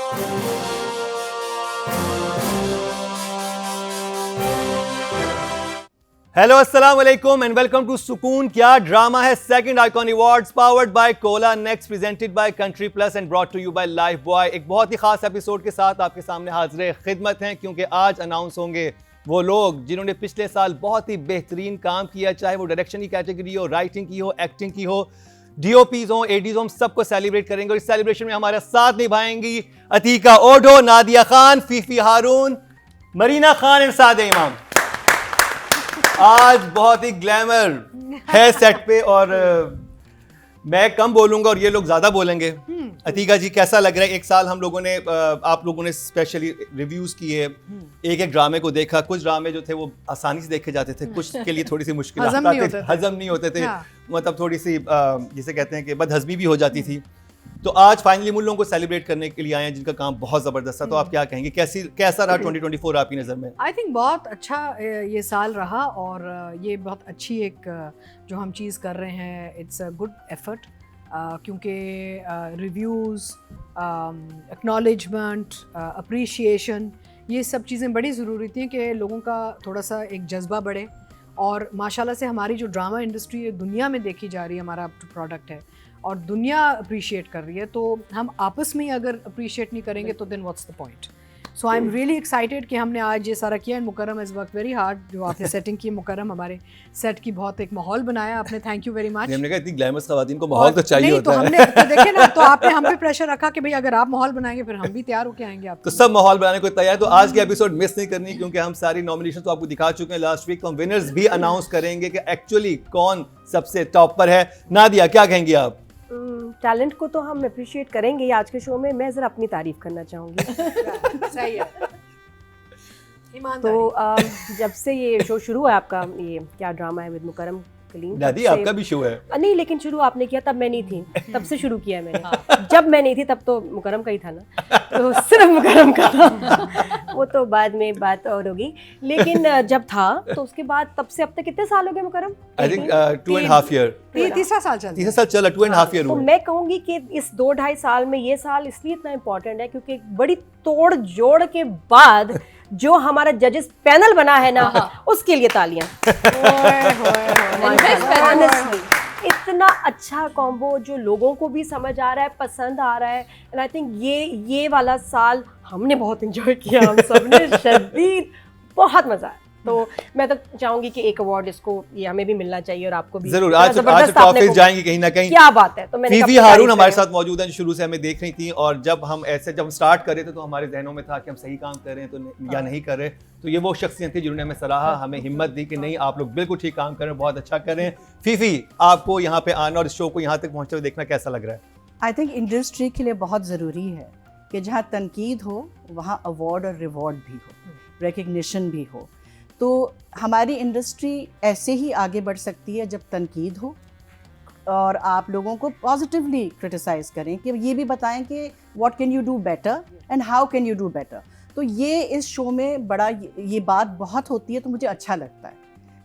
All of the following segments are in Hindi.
हेलो अस्सलाम वालेकुम एंड वेलकम टू सुकून क्या ड्रामा है second icon awards powered by Cola Next presented by Country Plus and brought to you by Lifebuoy. एक बहुत ही खास एपिसोड के साथ आपके सामने हाजिर खिदमत हैं, क्योंकि आज अनाउंस होंगे वो लोग जिन्होंने पिछले साल बहुत ही बेहतरीन काम किया, चाहे वो डायरेक्शन की कैटेगरी हो, राइटिंग की हो, एक्टिंग की हो, डीओपीज हो, एडीज हो, हम सबको सेलिब्रेट करेंगे। और इस सेलिब्रेशन में हमारा साथ निभाएंगी अतीका ओढो, नादिया खान, फीफी हारून, मरीना खान एंड सादे इमाम। आज बहुत ही ग्लैमर है सेट पे और मैं कम बोलूंगा और ये लोग ज्यादा बोलेंगे। अतीका जी, कैसा लग रहा है? एक साल हम लोगों ने आप लोगों ने स्पेशली रिव्यूज किए, एक एक ड्रामे को देखा। कुछ ड्रामे जो थे वो आसानी से देखे जाते थे, कुछ के लिए थोड़ी सी मुश्किल हजम नहीं होते थे। मतलब थोड़ी सी जिसे कहते हैं कि बदहजमी भी हो जाती थी। तो आज फाइनली उन लोगों को सेलिब्रेट करने के लिए आए हैं जिनका काम बहुत जबरदस्त था। तो आप क्या कहेंगे, कैसा रहा 2024 आपकी नज़र में? आई थिंक बहुत अच्छा ये साल रहा और ये बहुत अच्छी एक जो हम चीज़ कर रहे हैं, इट्स अ गुड एफर्ट, क्योंकि रिव्यूज़, एक्नॉलेजमेंट, अप्रिशिएशन, ये सब चीज़ें बड़ी ज़रूरी थी कि लोगों का थोड़ा सा एक जज्बा बढ़े। और माशाल्लाह से हमारी जो ड्रामा इंडस्ट्री है दुनिया में देखी जा रही है, हमारा प्रोडक्ट है और दुनिया अप्रिशिएट कर रही है, तो हम आपस में ही अगर अप्रिशिएट नहीं करेंगे तो then what's the point. So I am really excited कि हमने आज ये सारा किया। And Mukarram has work very hard, जो आपने सेटिंग की मुकर्रम, हमारे सेट की बहुत एक माहौल बनाया आपने, थैंक यू वेरी मच। हमने कहा इतनी ग्लैमरस खवातीन को माहौल तो चाहिए होता है। तो हमने तो देखे ना, तो आपने हम पे प्रेशर रखा कि भाई अगर आप माहौल बनाएंगे फिर हम भी तैयार होके आएंगे। आप तो सब माहौल बनाने को तैयार। तो आज के एपिसोड मिस नहीं करनी, क्योंकि हम सारी नॉमिनेशन तो आपको दिखा चुके हैं लास्ट वीक। तो हम विनर्स भी अनाउंस करेंगे कि एक्चुअली कौन सबसे टॉप पर है। नादिया, क्या कहेंगी आप? टैलेंट को तो हम अप्रिशिएट करेंगे आज के शो में। मैं जरा अपनी तारीफ करना चाहूँगी। सही है। तो जब से ये शो शुरू है आपका, ये क्या ड्रामा है विद मुकर्रम कलीम, दादी आपका भी शो है? नहीं, लेकिन शुरू आपने किया तब मैं नहीं थी, तब से शुरू किया मैंने। जब मैं नहीं थी तब तो मुकर्रम का ही था ना, तो सिर्फ मुकर्रम का था। वो तो बाद में बात और होगी, लेकिन जब था तो उसके बाद तब से अब तक कितने साल हो गए मुकर्रम? आई थिंक 2.5 ईयर, तीसरा साल चला 2.5 ईयर। तो मैं कहूँगी कि इस 2-2.5 साल में ये साल इसलिए इतना इम्पोर्टेंट है क्योंकि बड़ी तोड़ जोड़ के बाद जो हमारा जजेस पैनल बना है ना, उसके लिए तालियां। इतना अच्छा कॉम्बो जो लोगों को भी समझ आ रहा है, पसंद आ रहा है। एंड आई थिंक ये वाला साल हमने बहुत एंजॉय किया, हम सबने शदीद, बहुत मजा आया। तो मैं तो चाहूंगी कि एक अवार्ड इसको ये हमें भी मिलना चाहिए और आपको भी जरूर। आज ट्रॉफीज जाएंगी कहीं ना कहीं। क्या बात है। तो मैंने फीफी हारून हमारे साथ मौजूद हैं, शुरू से हमें देख रही थी। और जब हम स्टार्ट कर रहे थे तो हमारे जहनों में था कि हम सही काम कर रहे हैं तो या नहीं कर रहे। तो ये वो शख्सियत थी जिन्होंने हमें सराहा, हमें हिम्मत दी कि नहीं, आप लोग बिल्कुल ठीक काम कर रहे हैं, बहुत अच्छा कर रहे हैं। फीफी, आपको यहाँ पे आना और इस शो को यहाँ तक पहुँचते हुए देखना कैसा लग रहा है? आई थिंक इंडस्ट्री के लिए बहुत ज़रूरी है कि जहाँ तनकीद हो वहाँ अवार्ड और रिवॉर्ड भी हो, रिकग्निशन भी हो। तो हमारी इंडस्ट्री ऐसे ही आगे बढ़ सकती है जब तनकीद हो और आप लोगों को पॉजिटिवली क्रिटिसाइज़ करें, कि ये भी बताएं कि what can you do better and how can you do better. तो ये इस शो में बड़ा ये बात बहुत होती है। तो मुझे अच्छा लगता है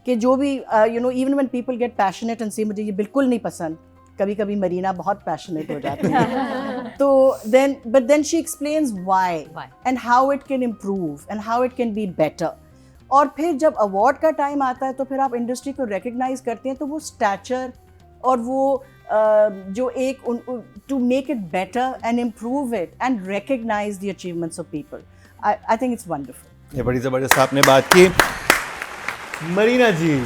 कि जो भी even when people get passionate and से मुझे ये बिल्कुल नहीं पसंद, कभी कभी मरीना बहुत पैशनेट हो जाती है तो then she explains why and how it can improve and how it can be better. और फिर जब अवार्ड का टाइम आता है तो फिर आप इंडस्ट्री को रिकग्नाइज करते हैं, तो वो स्टैचर और वो जो एक to make it better and improve it and recognise the achievements of people, I think it's wonderful. ये बड़ी ज़बरदस्त आपने बात की। मरीना जी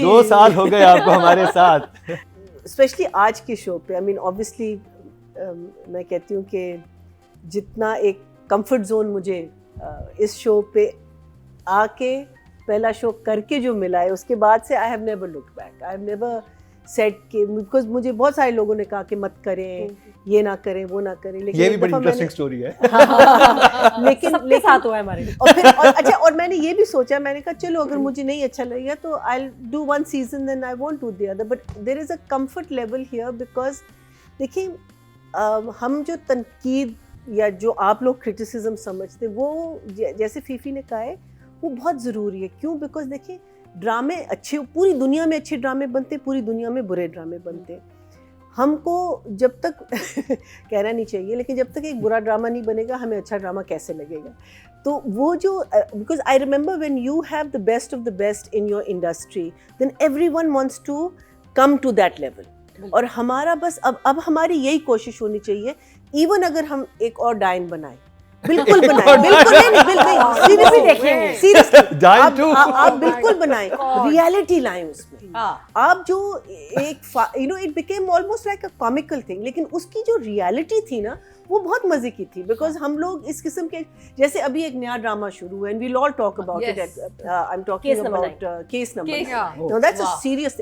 2 साल हो गए आपको हमारे साथ, स्पेशली आज के शो पे। आई मीन ऑब्वियसली मैं कहती हूँ कि जितना एक कंफर्ट जोन मुझे इस शो पे आके पहला शो करके जो मिला है, उसके बाद से I have never looked back. I have never said कि, बिकॉज मुझे बहुत सारे लोगों ने कहा कि मत करें, ये ना करें, वो ना करें, लेकिन ये भी बड़ी इंटरेस्टिंग स्टोरी है। लेकिन साथ हुआ है हमारे। और फिर अच्छा, और मैंने ये भी सोचा, मैंने कहा चलो अगर मुझे नहीं अच्छा लगेगा तो I will do 1 season, then I won't do the other. But there is a comfort level here, because देखिए हम जो तनकीद या जो आप लोग क्रिटिसिज्म समझते, वो जैसे फीफी ने कहा है, वो बहुत ज़रूरी है। क्यों? बिकॉज देखिए ड्रामे अच्छे, पूरी दुनिया में अच्छे ड्रामे बनते, पूरी दुनिया में बुरे ड्रामे बनते। हमको जब तक कहना नहीं चाहिए, लेकिन जब तक एक बुरा ड्रामा नहीं बनेगा हमें अच्छा ड्रामा कैसे लगेगा? तो वो जो because I remember when you have the best of the best in your industry then everyone wants to come to that level. और हमारा बस अब हमारी यही कोशिश होनी चाहिए, इवन अगर हम एक और डाइन बनाए, बिल्कुल बनाए, बिल्कुल नहीं, बिल्कुल सीरियसली देखेंगे, सीरियसली आप बिल्कुल बनाएं, रियलिटी लाएं उसमें। आप जो एक you know it became almost like a comical thing, लेकिन उसकी जो रियलिटी थी ना वो बहुत मजे की थी। बिकॉज हम लोग इस किस्म के, जैसे अभी एक नया ड्रामा शुरू हुआ and we will all talk about it, I am talking about case number. No that's a serious,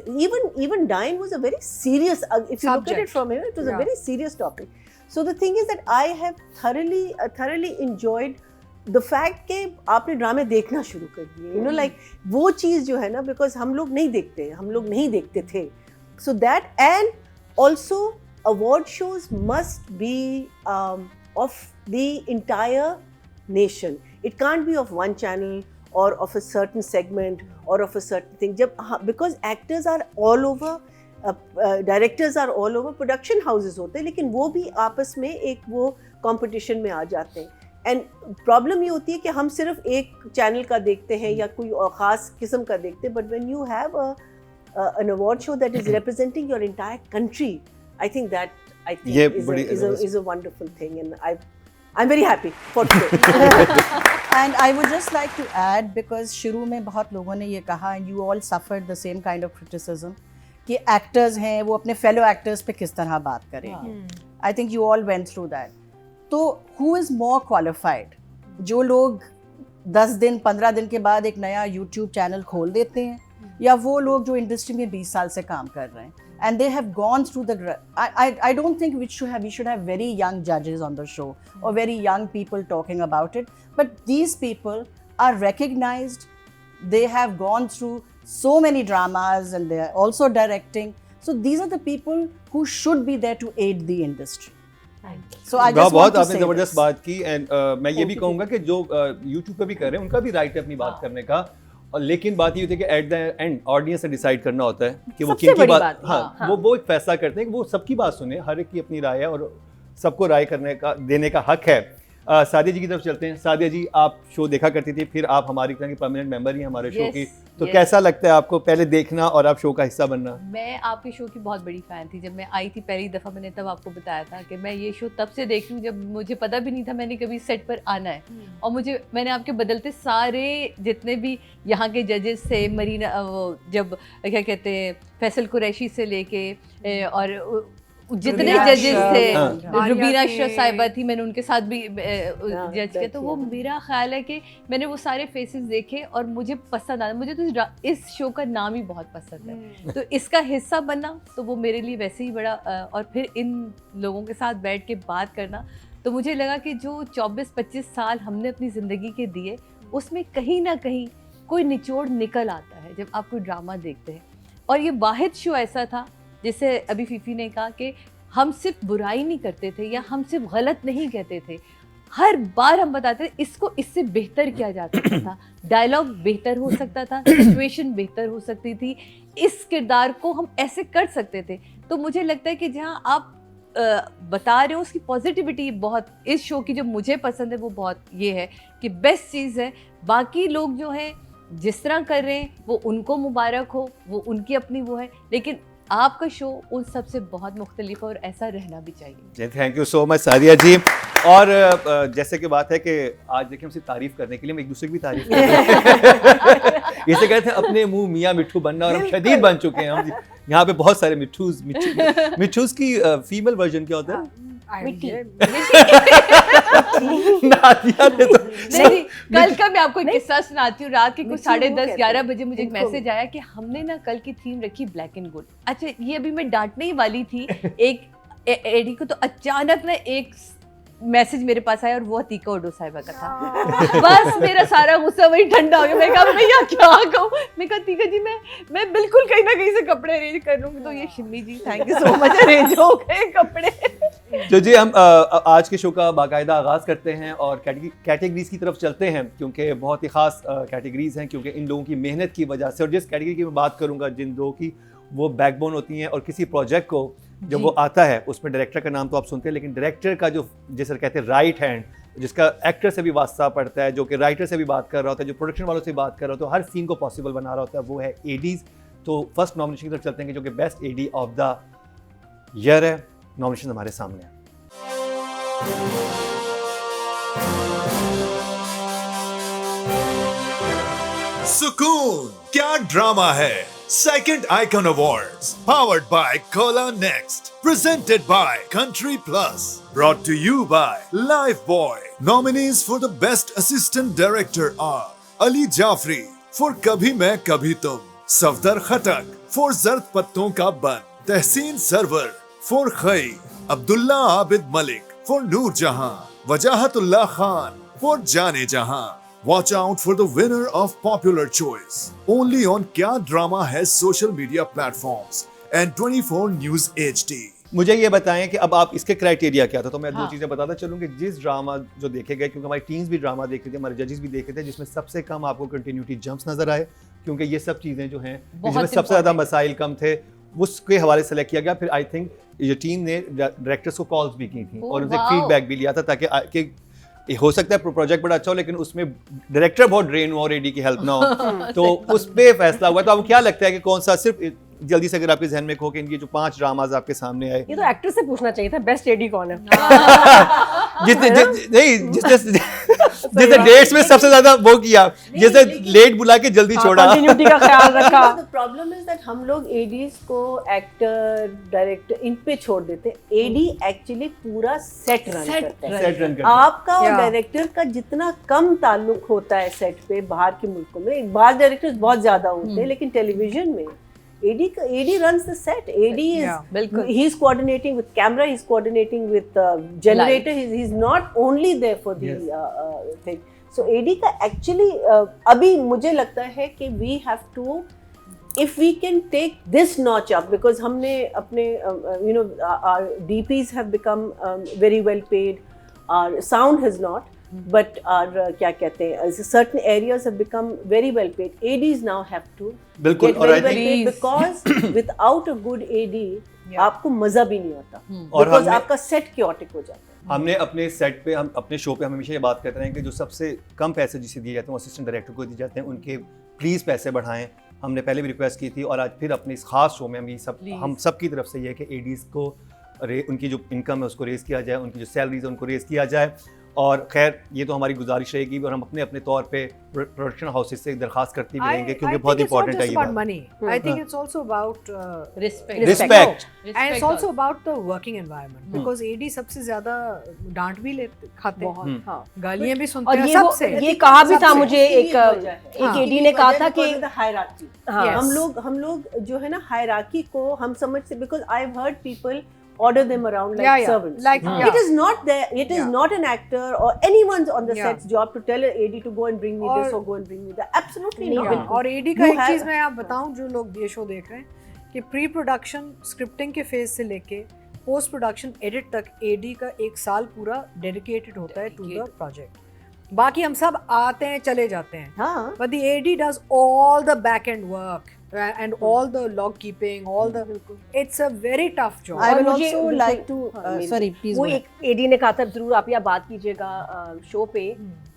even Dine was a very serious, if you look at it from here, it was a very serious topic. So the thing is that I have thoroughly enjoyed the fact कि आपने ड्रामे देखना शुरू कर दिए, you know, like वो चीज़ जो है ना, because हम लोग नहीं देखते थे। So that, and also award shows must be of the entire nation. It can't be of one channel or of a certain segment or of a certain thing. Because actors are all over, directors are all over, production houses होते हैं, लेकिन वो भी आपस में एक वो कंपटीशन में आ जाते हैं। एंड प्रॉब्लम ये होती है कि हम सिर्फ एक चैनल का देखते हैं या कोई ख़ास किस्म का देखते हैं, but when you have an award show that is representing your entire country, I think is a wonderful thing, and I'm very happy for today. And I would just like to add, because शुरू में बहुत लोगों ने ये कहा and you all suffered the same kind of criticism कि एक्टर्स हैं वो अपने फेलो एक्टर्स पे किस तरह बात करेंगे। I think you all went through that. तो हु इज़ मोर क्वालिफाइड? जो लोग 10 दिन 15 दिन के बाद एक नया यूट्यूब चैनल खोल देते हैं, या वो लोग जो इंडस्ट्री में 20 साल से काम कर रहे हैं, and they have gone through the I don't think we should have very young judges on the show or very young people talking about it, but these people are recognized, they have gone through so many dramas and they are also directing, so these are the people who should be there to aid the industry. So I just want to आपने जबरदस्त बात की, एंड मैं ये भी कहूँगा कि जो YouTube पे भी कर रहे हैं उनका भी राइट है अपनी बात करने का, और लेकिन बात ये होती है कि एट द एंड ऑडियंस ने डिसाइड करना होता है कि वो किनकी बात, हाँ, वो एक फैसला करते हैं कि वो सबकी बात सुने, हर एक की अपनी राय है और सबको राय करने का देने का हक है। सादिया जी की तरफ चलते हैं। सादिया जी, आप शो देखा करती थी, फिर आप हमारी तरह की परमानेंट मेंबर ही हमारे शो की, तो कैसा लगता है आपको पहले देखना और आप शो का हिस्सा बनना? मैं आपके शो की बहुत बड़ी फ़ैन थी। जब मैं आई थी पहली दफ़ा, मैंने तब आपको बताया था कि मैं ये शो तब से देख रही हूँ जब मुझे पता भी नहीं था मैंने कभी सेट पर आना है। और मैंने आपके बदलते सारे जितने भी यहाँ के जजेस थे, मरीना, जब क्या कहते हैं, फैसल कुरैशी से लेके और जितने जजेस थे, रुबीना शाह साहिबा थी, मैंने उनके साथ भी जज किया, तो वो मेरा ख्याल है कि मैंने वो सारे फेसेस देखे और मुझे पसंद आया। मुझे तो इस शो का नाम ही बहुत पसंद है, तो इसका हिस्सा बनना तो वो मेरे लिए वैसे ही बड़ा, और फिर इन लोगों के साथ बैठ के बात करना, तो मुझे लगा कि जो 24-25 साल हमने अपनी ज़िंदगी के दिए, उसमें कहीं ना कहीं कोई निचोड़ निकल आता है जब आप कोई ड्रामा देखते हैं। और ये वाहिद शो ऐसा था, जैसे अभी फीफी ने कहा कि हम सिर्फ बुराई नहीं करते थे या हम सिर्फ गलत नहीं कहते थे, हर बार हम बताते थे इसको इससे बेहतर किया जा सकता था, डायलॉग बेहतर हो सकता था, सिचुएशन बेहतर हो सकती थी, इस किरदार को हम ऐसे कर सकते थे। तो मुझे लगता है कि जहाँ आप बता रहे हो उसकी पॉजिटिविटी बहुत, इस शो की जो मुझे पसंद है वो बहुत ये है कि बेस्ट चीज़ है। बाकी लोग जो हैं जिस तरह कर रहे हैं वो उनको मुबारक हो, वो उनकी अपनी वो है, लेकिन आपका शो उन सब से बहुत मुख्तलिफ है और ऐसा रहना भी चाहिए। Thank you so much Sadia ji. और जैसे कि बात है कि आज देखिए हम सिर्फ तारीफ करने के लिए, हम एक दूसरे की भी तारीफ करते हैं। इसे कहते हैं अपने मुंह मियाँ मिट्ठू बनना, और हम शदीद बन चुके हैं। हम यहाँ पे बहुत सारे मिट्ठूस की फीमेल वर्जन क्या होता है? नादिया ने तो नहीं, कल का मैं आपको एक किस्सा सुनाती हूँ। रात के कुछ 10:30-11 बजे मुझे एक मैसेज आया कि हमने ना कल की थीम रखी ब्लैक एंड गोल्ड। अच्छा, ये अभी मैं डांटने ही वाली थी एक एडी को, तो अचानक ना एक मैसेज मेरे पास आया और वो अतीका ओडो साहिबा का था। बस मेरा सारा गुस्सा वही ठंडा हो गया। मैं कहा भैया क्या कहूँ, मैं कहा अतीका जी मैं बिल्कुल कहीं ना कहीं से कपड़े अरेंज कर लूँगी। तो ये Shimmi ji thank you so much, arrange हो गए कपड़े। तो जी हम आज के शो का बाकायदा आगाज़ करते हैं और कैटेगरीज की तरफ चलते हैं, क्योंकि बहुत ही ख़ास कैटेगरीज हैं, क्योंकि इन लोगों की मेहनत की वजह से, और जिस कैटेगरी की मैं बात करूँगा, जिन लोगों की वो बैकबोन होती हैं और किसी प्रोजेक्ट को जब वो आता है उसमें डायरेक्टर का नाम तो आप सुनते हैं, लेकिन डायरेक्टर का जो जैसे कहते हैं राइट हैंड, जिसका एक्टर से भी वास्ता पड़ता है, जो कि राइटर से भी बात कर रहा होता है, जो प्रोडक्शन वालों से बात कर रहा होता है, हर सीन को पॉसिबल बना रहा होता है, वो है एडीज। तो फर्स्ट नॉमिनेशन की तरफ चलते हैं कि जो कि best AD of the year है। नॉमिनेशन हमारे सामने है। सुकून क्या ड्रामा है, second icon awards powered by Cola Next, presented by Country Plus, brought to you by Lifebuoy. Nominees for the best assistant director are Ali Jafri for कभी मैं कभी तुम, सफदर खटक for जर्द पत्तों का बन, तहसीन सरवर for खई, अब्दुल्ला आबिद मलिक for नूर जहां, वजाहतुल्लाह खान for जाने जहां। Watch out for the winner of popular choice only on क्या ड्रामा है social media platforms and 24 News HD। मुझे ये बताएं कि अब आप इसके क्राइटेरिया क्या था, तो मैं दो हाँ। चीज़ें बताता चलूँ कि जिस ड्रामा जो देखे गए, क्योंकि हमारी टीम्स भी ड्रामा देख रही थी, हमारे जजेस भी देख रहे थे, जिसमें सबसे कम आपको कंटिन्यूटी जंप्स नजर आए, क्योंकि ये सब चीज़ें जो हैं जिसमें सबसे ज़्यादा मसाइल कम थे, उसके हवाले से सेलेक्ट किया गया। फिर आई थिंक ये टीम ने डायरेक्टर्स को कॉल्स भी की थी और उनसे फीडबैक भी लिया था, ताकि हो सकता है प्रोजेक्ट बड़ा अच्छा हो लेकिन उसमें डायरेक्टर बहुत ड्रेन हो और एडी की हेल्प ना हो, तो उस पर फैसला हुआ। तो आपको क्या लगता है कि कौन सा, सिर्फ जल्दी से अगर आपके जहन में हो कि इनके जो 5 ड्रामाज आपके सामने आए, ये तो एक्टर से पूछना चाहिए था बेस्ट एडी कौन है। जिसने डेट्स में सबसे ज्यादा वो किया, जैसे लेट बुला के जल्दी छोड़ा। कंटिन्यूटी का ख्याल रखा। The problem is that हम लोग एडीज को एक्टर डायरेक्टर इन पे छोड़ देते हैं। एडी एक्चुअली पूरा सेट रन करता है। सेट रन करता आपका और Yeah. डायरेक्टर का जितना कम ताल्लुक होता है सेट पे, बाहर के मुल्कों में बाहर डायरेक्टर्स बहुत ज्यादा होते हैं, लेकिन टेलीविजन में AD runs the set. AD is Yeah. he's coordinating with camera, he's coordinating with generator. He's not only there for the thing. So AD का actually अभी मुझे लगता है कि we have to, if we can take this notch up, because हमने अपने our DPs have become very well paid, our sound has not. But our क्या कहते हैं, certain areas have become very well paid. ADs now have to बिल्कुल, get और very I well think- paid because without a good AD आपको मजा भी नहीं आता, और because हमने- आपका set chaotic हो जाता है। हमने अपने सेट पे, हम अपने शो पे हम हमेशा ये बात करते हैं कि जो सबसे कम पैसे जिसे दिए जाते हैं वो असिस्टेंट डायरेक्टर को दिए जाते हैं, उनके प्लीज़ पैसे बढ़ाएं। हमने पहले भी रिक्वेस्ट की थी और आज फिर अपने इस खास शो में हम सब की तरफ से ये है कि एडीज़ को उनकी जो इनकम है उसको रेज़ किया जाए, उनकी जो सैलरीज है उनको रेज़ किया जाए। और खैर ये तो हमारी गुजारिश रहेगी और हम अपने अपने तौर पे प्रोडक्शन हाउसेस से दरखास्त करती भी रहेंगे, क्योंकि बहुत इंपॉर्टेंट है ये बात। money. I think it's also about respect and it's also about the working environment, because AD सबसे ज्यादा डांट भी लेते खाते हैं, हाँ। गालियां भी सुनते और हैं ये वो सबसे। ये कहा भी था सबसे। मुझे एक हाँ। एडी ने कहा था कि हायरार्की, हाँ। हम लोग जो है ना हायरार्की को हम समझते, because I've heard people order them around like Yeah, yeah. servants. Like, It is not there. It is Yeah. not an actor or anyone's on the Yeah. set's job to tell an AD to go and bring me this or go and bring me that. Absolutely नहीं, not. बिल्कुल। और एडी का You एक have- चीज मैं आप बताऊं, जो लोग ये शो देख रहे हैं, कि प्री प्रोडक्शन स्क्रिप्टिंग के फेज से लेके पोस्ट प्रोडक्शन एडिट तक एडी का 1 साल पूरा डेडिकेटेड होता है टू द प्रोजेक्ट। बाकी हम सब आते हैं चले जाते हैं, हाँ। but the AD does all the back end work and all the log keeping, all the, it's a very tough job. I और will मुझे also बिल्कुल- like to हाँ, sorry please वो go ahead. एक एडी ने कहा था, जरूर आप यहाँ बात कीजिएगा शो पे,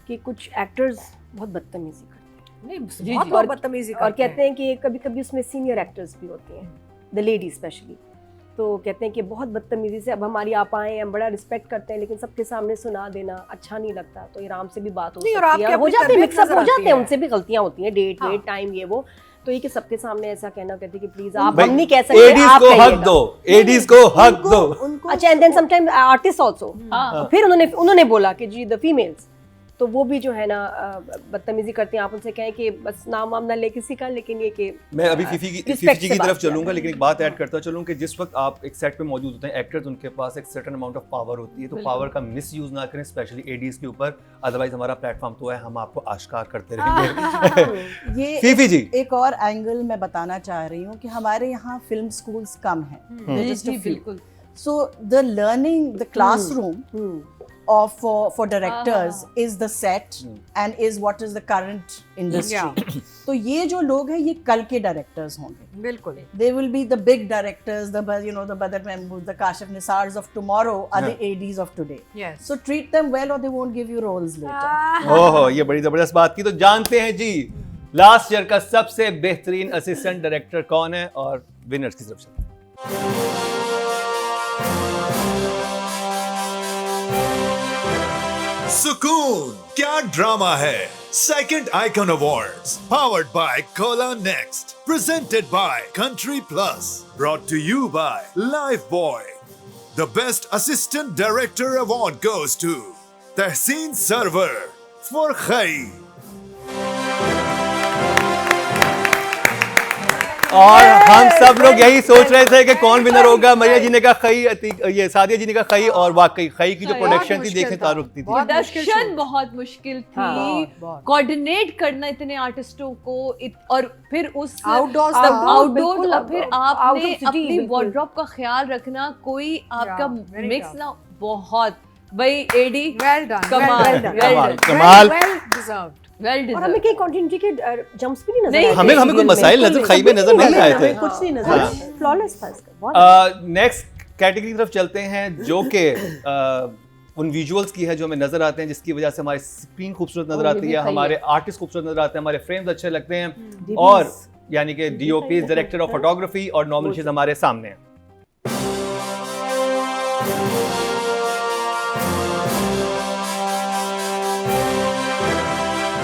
कि कुछ एक्टर्स बहुत बदतमीजी करते हैं बहुत लोग बदतमीजी और करते कहते हैं कि कभी कभी उसमें सीनियर एक्टर्स भी होती हैं, द लेडी स्पेशली, तो कहते हैं कि बहुत बदतमीजी से, अब हमारी आप आए, हम बड़ा रिस्पेक्ट करते हैं, लेकिन सबके सामने सुना देना अच्छा नहीं लगता, तो आराम से भी बात हो नहीं, और सकती आपके है, हो अपनी जाते हैं, तरबियत मिक्सअप हो नजर जाते आती हैं, है। उनसे भी गलतियां होती हैं, डेट हाँ। वेट टाइम ये वो, तो ये कि सबके सामने ऐसा कहना, कहते हैं कि प्लीज आप, भाई, हम नहीं कह सकते, एडीज आप को हक कहिएगा। दो, एडीज को हक दो। उनको अच्छा, and then sometimes artist also, हाँ। फिर उन्होंने बोला कि जी द फीमेल्स, तो वो भी जो है ना बदतमीजी करते हैं, आप उनसे कहें कि बस नाम वाम ना ले किसी का, लेकिन ये कि मैं अभी फीफी respect जी से की बात तरफ किया चलूंगा, करें। लेकिन एक बात ऐड करता चलूं कि जिस वक्त आप एक सेट पे मौजूद होते हैं एक्टर्स, उनके पास एक सर्टेन अमाउंट ऑफ पावर होती है, तो पावर का मिस यूज ना करें, स्पेशली एडीज के ऊपर, अदरवाइज हमारा प्लेटफॉर्म तो है, हम आपको आश्कार करते रहेंगे। ये फीफी जी, एक और एंगल मैं बताना चाह रही हूँ कि हमारे यहाँ फिल्म स्कूल्स कम हैं, They're just a few. बिल्कुल। So the learning, the classroom of for directors is the set and is what is the current industry. तो ये जो लोग हैं ये कल के directors होंगे. बिल्कुल. They will be the big directors, the the Badr Mahmood, the Kashif Nisars of tomorrow are the ADs of today. Yes. So treat them well or they won't give you roles later. ओहो, ये बड़ी जबरदस्त बात की. तो जानते हैं जी लास्ट ईयर का सबसे बेहतरीन असिस्टेंट डायरेक्टर कौन है और विनर्स की तरफ से. सुकून क्या ड्रामा है second icon awards powered by Cola Next presented by Country Plus brought to you by Lifebuoy. The best assistant director award goes to Tahseen Sarwar for Khaie. और हम सब लोग यही सोच रहे थे कि कौन विनर होगा. मरिया जी ने कहा खई, ये सादिया जी ने कहा खई, और वाकई खई की जो प्रोडक्शन थी देखे तारुफ थी. प्रोडक्शन बहुत मुश्किल थी. कोऑर्डिनेट करना इतने आर्टिस्टों को और फिर उस आउटडोर और फिर आपने अपनी वार्डरोब का ख्याल रखना. कोई आपका मिक्स ना बहुत भाई एडी वेल डन. कमाल. Well deserved. और हमें कहीं कंटिन्यूटी के जंप्स भी नहीं नजर आए. हमें कोई मसाइल नजर खई में नजर नहीं आए थे. कुछ नहीं नजर आया. फ्लॉलेस था इसका. बहुत नेक्स्ट कैटेगरी की तरफ चलते हैं जो कि उन विजुअल्स की है जो हमें नजर आते हैं, जिसकी वजह से हमारी स्क्रीन खूबसूरत नजर आती है, हमारे आर्टिस्ट खूबसूरत नजर आते हैं, हमारे फ्रेम्स अच्छे लगते हैं, और यानी कि डीओपी डायरेक्टर ऑफ फोटोग्राफी और नॉमिनेशंस हमारे सामने हैं.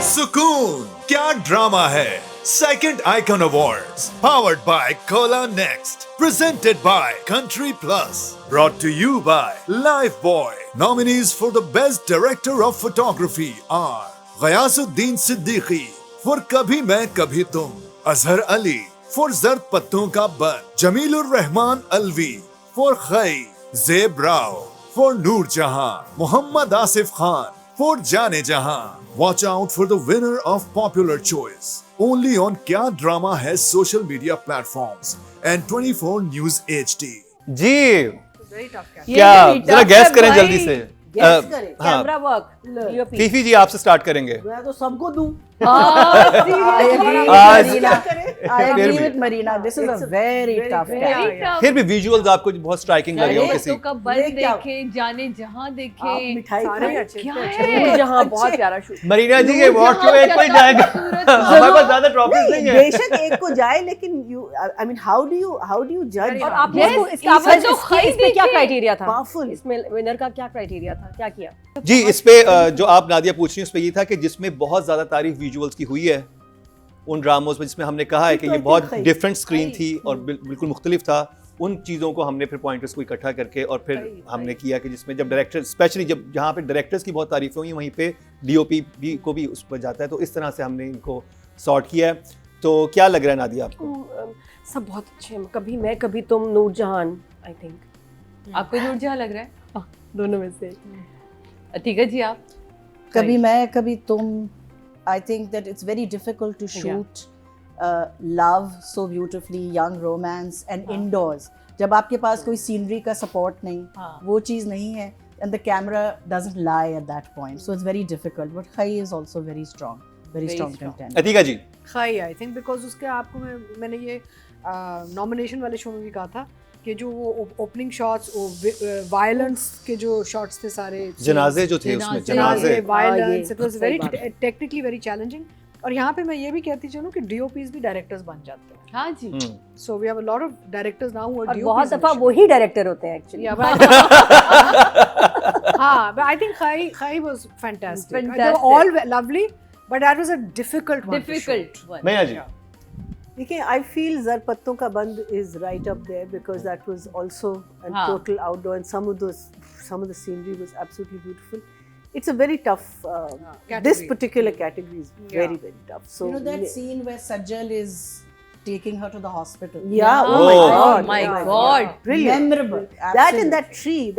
सुकून क्या ड्रामा है second icon awards powered by Cola Next presented by Country Plus brought to you by Lifebuoy. Nominees for the best director of photography are Ghayasuddin Siddiqui for Kabhi Main कभी तुम, अजहर अली फॉर जर्द पत्तों का बन, जमीलुर रहमान अलवी फॉर खई, ज़ेब Rao for Noor Jahan, Mohammad Asif Khan for Jaane Jahan. Watch out for the winner of Popular Choice. Only on Kya Drama has social media platforms and 24 News HD. जी वेरी टफ. क्या जरा गैस करें जल्दी से. Guess करें. Camera work. फीफी जी आपसे स्टार्ट करेंगे. मैं तो सबको दूं. I agree with Marina. This is a very tough task. फिर भी विजुअल्स आपको बहुत स्ट्राइकिंग लगे हो किसी. का बल देखे, जाने जहां देखे, आप मिठाई सारे खाएं. अच्छे क्या थे. है जहां बहुत प्यारा शूट. मरीना जी ये वॉट क्यों एक कोई जाएगा. हमारे पास ज्यादा ट्रॉफीज नहीं है. बेशक एक को जाए, लेकिन you I mean how do you जज. और आपने Yes, इसका इसमें तो खई इसमें क्या देखिए. क्राइटेरिया था? Powerful. इसमें विनर का क्या क्राइटेरिया था? क्या किया? जी इस पे जो आप नादिया पूछ रही हैं उस पे ये था कि जिसमें बहुत ज्यादा तारीफ विजुअल्स की हुई है उन ड्रामोज में, जिसमें हमने कहा है कि ये बहुत डिफरेंट स्क्रीन थी और बिल्कुल मुख्तलिफ था, उन चीज़ों को हमने फिर पॉइंटर्स को इकट्ठा करके और फिर हमने किया कि जिसमें जब डायरेक्टर स्पेशली जब जहाँ पे डायरेक्टर्स की बहुत तारीफें हुई वहीं पे डीओपी भी को भी उस पर जाता है. तो इस तरह से हमने इनको सॉर्ट किया है. तो क्या लग रहा है नादिया आपको? सब बहुत अच्छे हैं. कभी मैं कभी तुम, नूर जहान. आई थिंक आपको नूर जहां लग रहा है. दोनों में से. ठीक है जी. आप कभी मैं कभी तुम. I think that it's very difficult to shoot love so beautifully, young romance and indoors. जब आपके पास कोई सीनरी का सपोर्ट नहीं, वो चीज़ नहीं है, and the camera doesn't lie at that point, so it's very difficult. But Khai is also very strong contender. Atika जी. खाई आई थिंक बिकॉज उसके आपको मैंने ये नॉमिनेशन वाले शो में भी कहा था कि जो वो ओपनिंग शॉट्स, वो वायलेंस के जो शॉट्स थे सारे, जनाजे जो थे उसमें जनाजे violence, it was very technically very challenging. और यहाँ पे मैं ये भी कहती चलूँ कि डीओपीज भी डायरेक्टर्स बन जाते हैं. हाँ जी. So we have a lot of directors now who are or DOPs. बहुत दफा वही डायरेक्टर होते हैं एक्चुअली. हाँ, but I think Khai was fantastic. They Fantastic. were all lovely, but that was a difficult one. Difficult one. मैं जी. देखिए, I feel Zarpatton Ka Band is right up there because that was also a हाँ. total outdoor, and some of the scenery was absolutely beautiful. It's a very tough. This Category. particular category is very tough. So You know that scene where Sajjal is taking her to the hospital? Yeah. Oh my God. Brilliant. Memorable. That and that tree,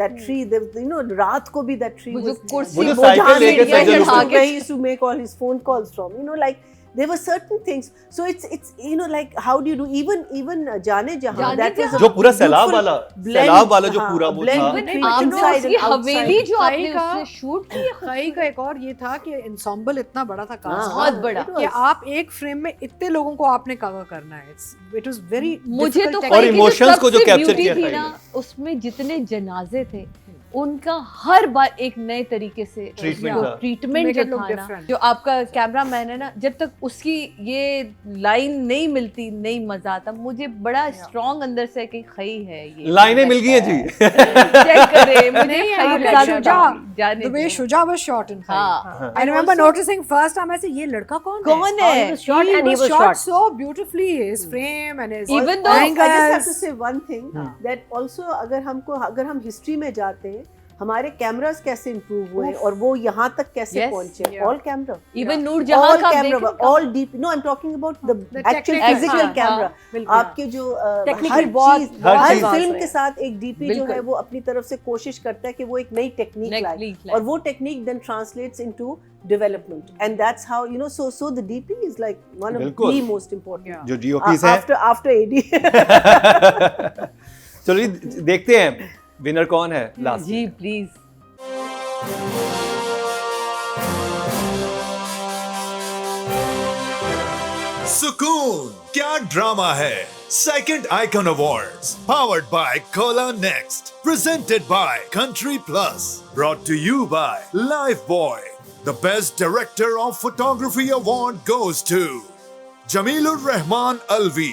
रात को भी that tree वो जो was. कुर्सी वो जो वो साइकिल जहाँ लेके से सज्जल उठा के where he used to make all his phone calls from. Like there were certain things. So it's you know like how do you do even जाने जहाँ जाने that was जहाँ। a जो पूरा सैलाब beautiful वाला जो हाँ, पूरा वो blend था। between आमने inside उसकी and outside. हवेली जो आपने खाई का- उससे शूट किया खई का एक और ये था कि ensemble इतना बड़ा था cast हाँ, का, बहुत बड़ा। it कि was. आप एक फ्रेम में इतने लोगों को आपने कवर करना है. It was very मुझे तो difficult और खाई की emotions को जो सबसे capture beauty किया थी खाई ना, ने। उसमें जितने जनाजे थे उनका हर बार एक नए तरीके से Treatment था। ट्रीटमेंट Make जो it look था ना, different. जो आपका कैमरा मैन है ना, जब तक उसकी ये लाइन नहीं मिलती नहीं मजा आता. मुझे बड़ा स्ट्रॉन्ग अंदर से कि खई है ये लाइनें मिल गई हैं जी। चेक करे मुझे नहीं, खई हाँ, ज्यादा शुजा, जाने the way दिया. Shuja was shot in Khai. हाँ I remember noticing first time ऐसे ये लड़का कौन है? कौन है? He was shot and he was shot shot. so beautifully, his frame and his Even though- I just have to angles. say one thing that also अगर हम हिस्ट्री में जाते हैं हमारे कैमरास कैसे इम्प्रूव हुए और वो यहाँ तक कैसे Yes, पहुंचे. yeah. All camera even Noorjahan all का आप camera देखें, all deep no I'm talking about the The actual technical physical हाँ, camera. बिल्कुल. आपके जो Technically हर बहुत- चीज हर हर चीज फिल्म है। के साथ एक डीपी जो बिल्कुल। है वो अपनी तरफ से कोशिश करता है कि वो एक नई टेक्निक लाए Technique और वो technique then translates into development and that's how you know so the DP is like one of बिल्कुल। द मोस्ट इम्पोर्टेंट जो DOPs हैं। After AD. चलो जी देखते हैं विनर कौन है लास्ट. Ji please. सुकून क्या ड्रामा है second icon awards powered by Cola Next presented by Country Plus brought to you by Lifebuoy the best director of photography award goes to Jamilur Rahman Alvi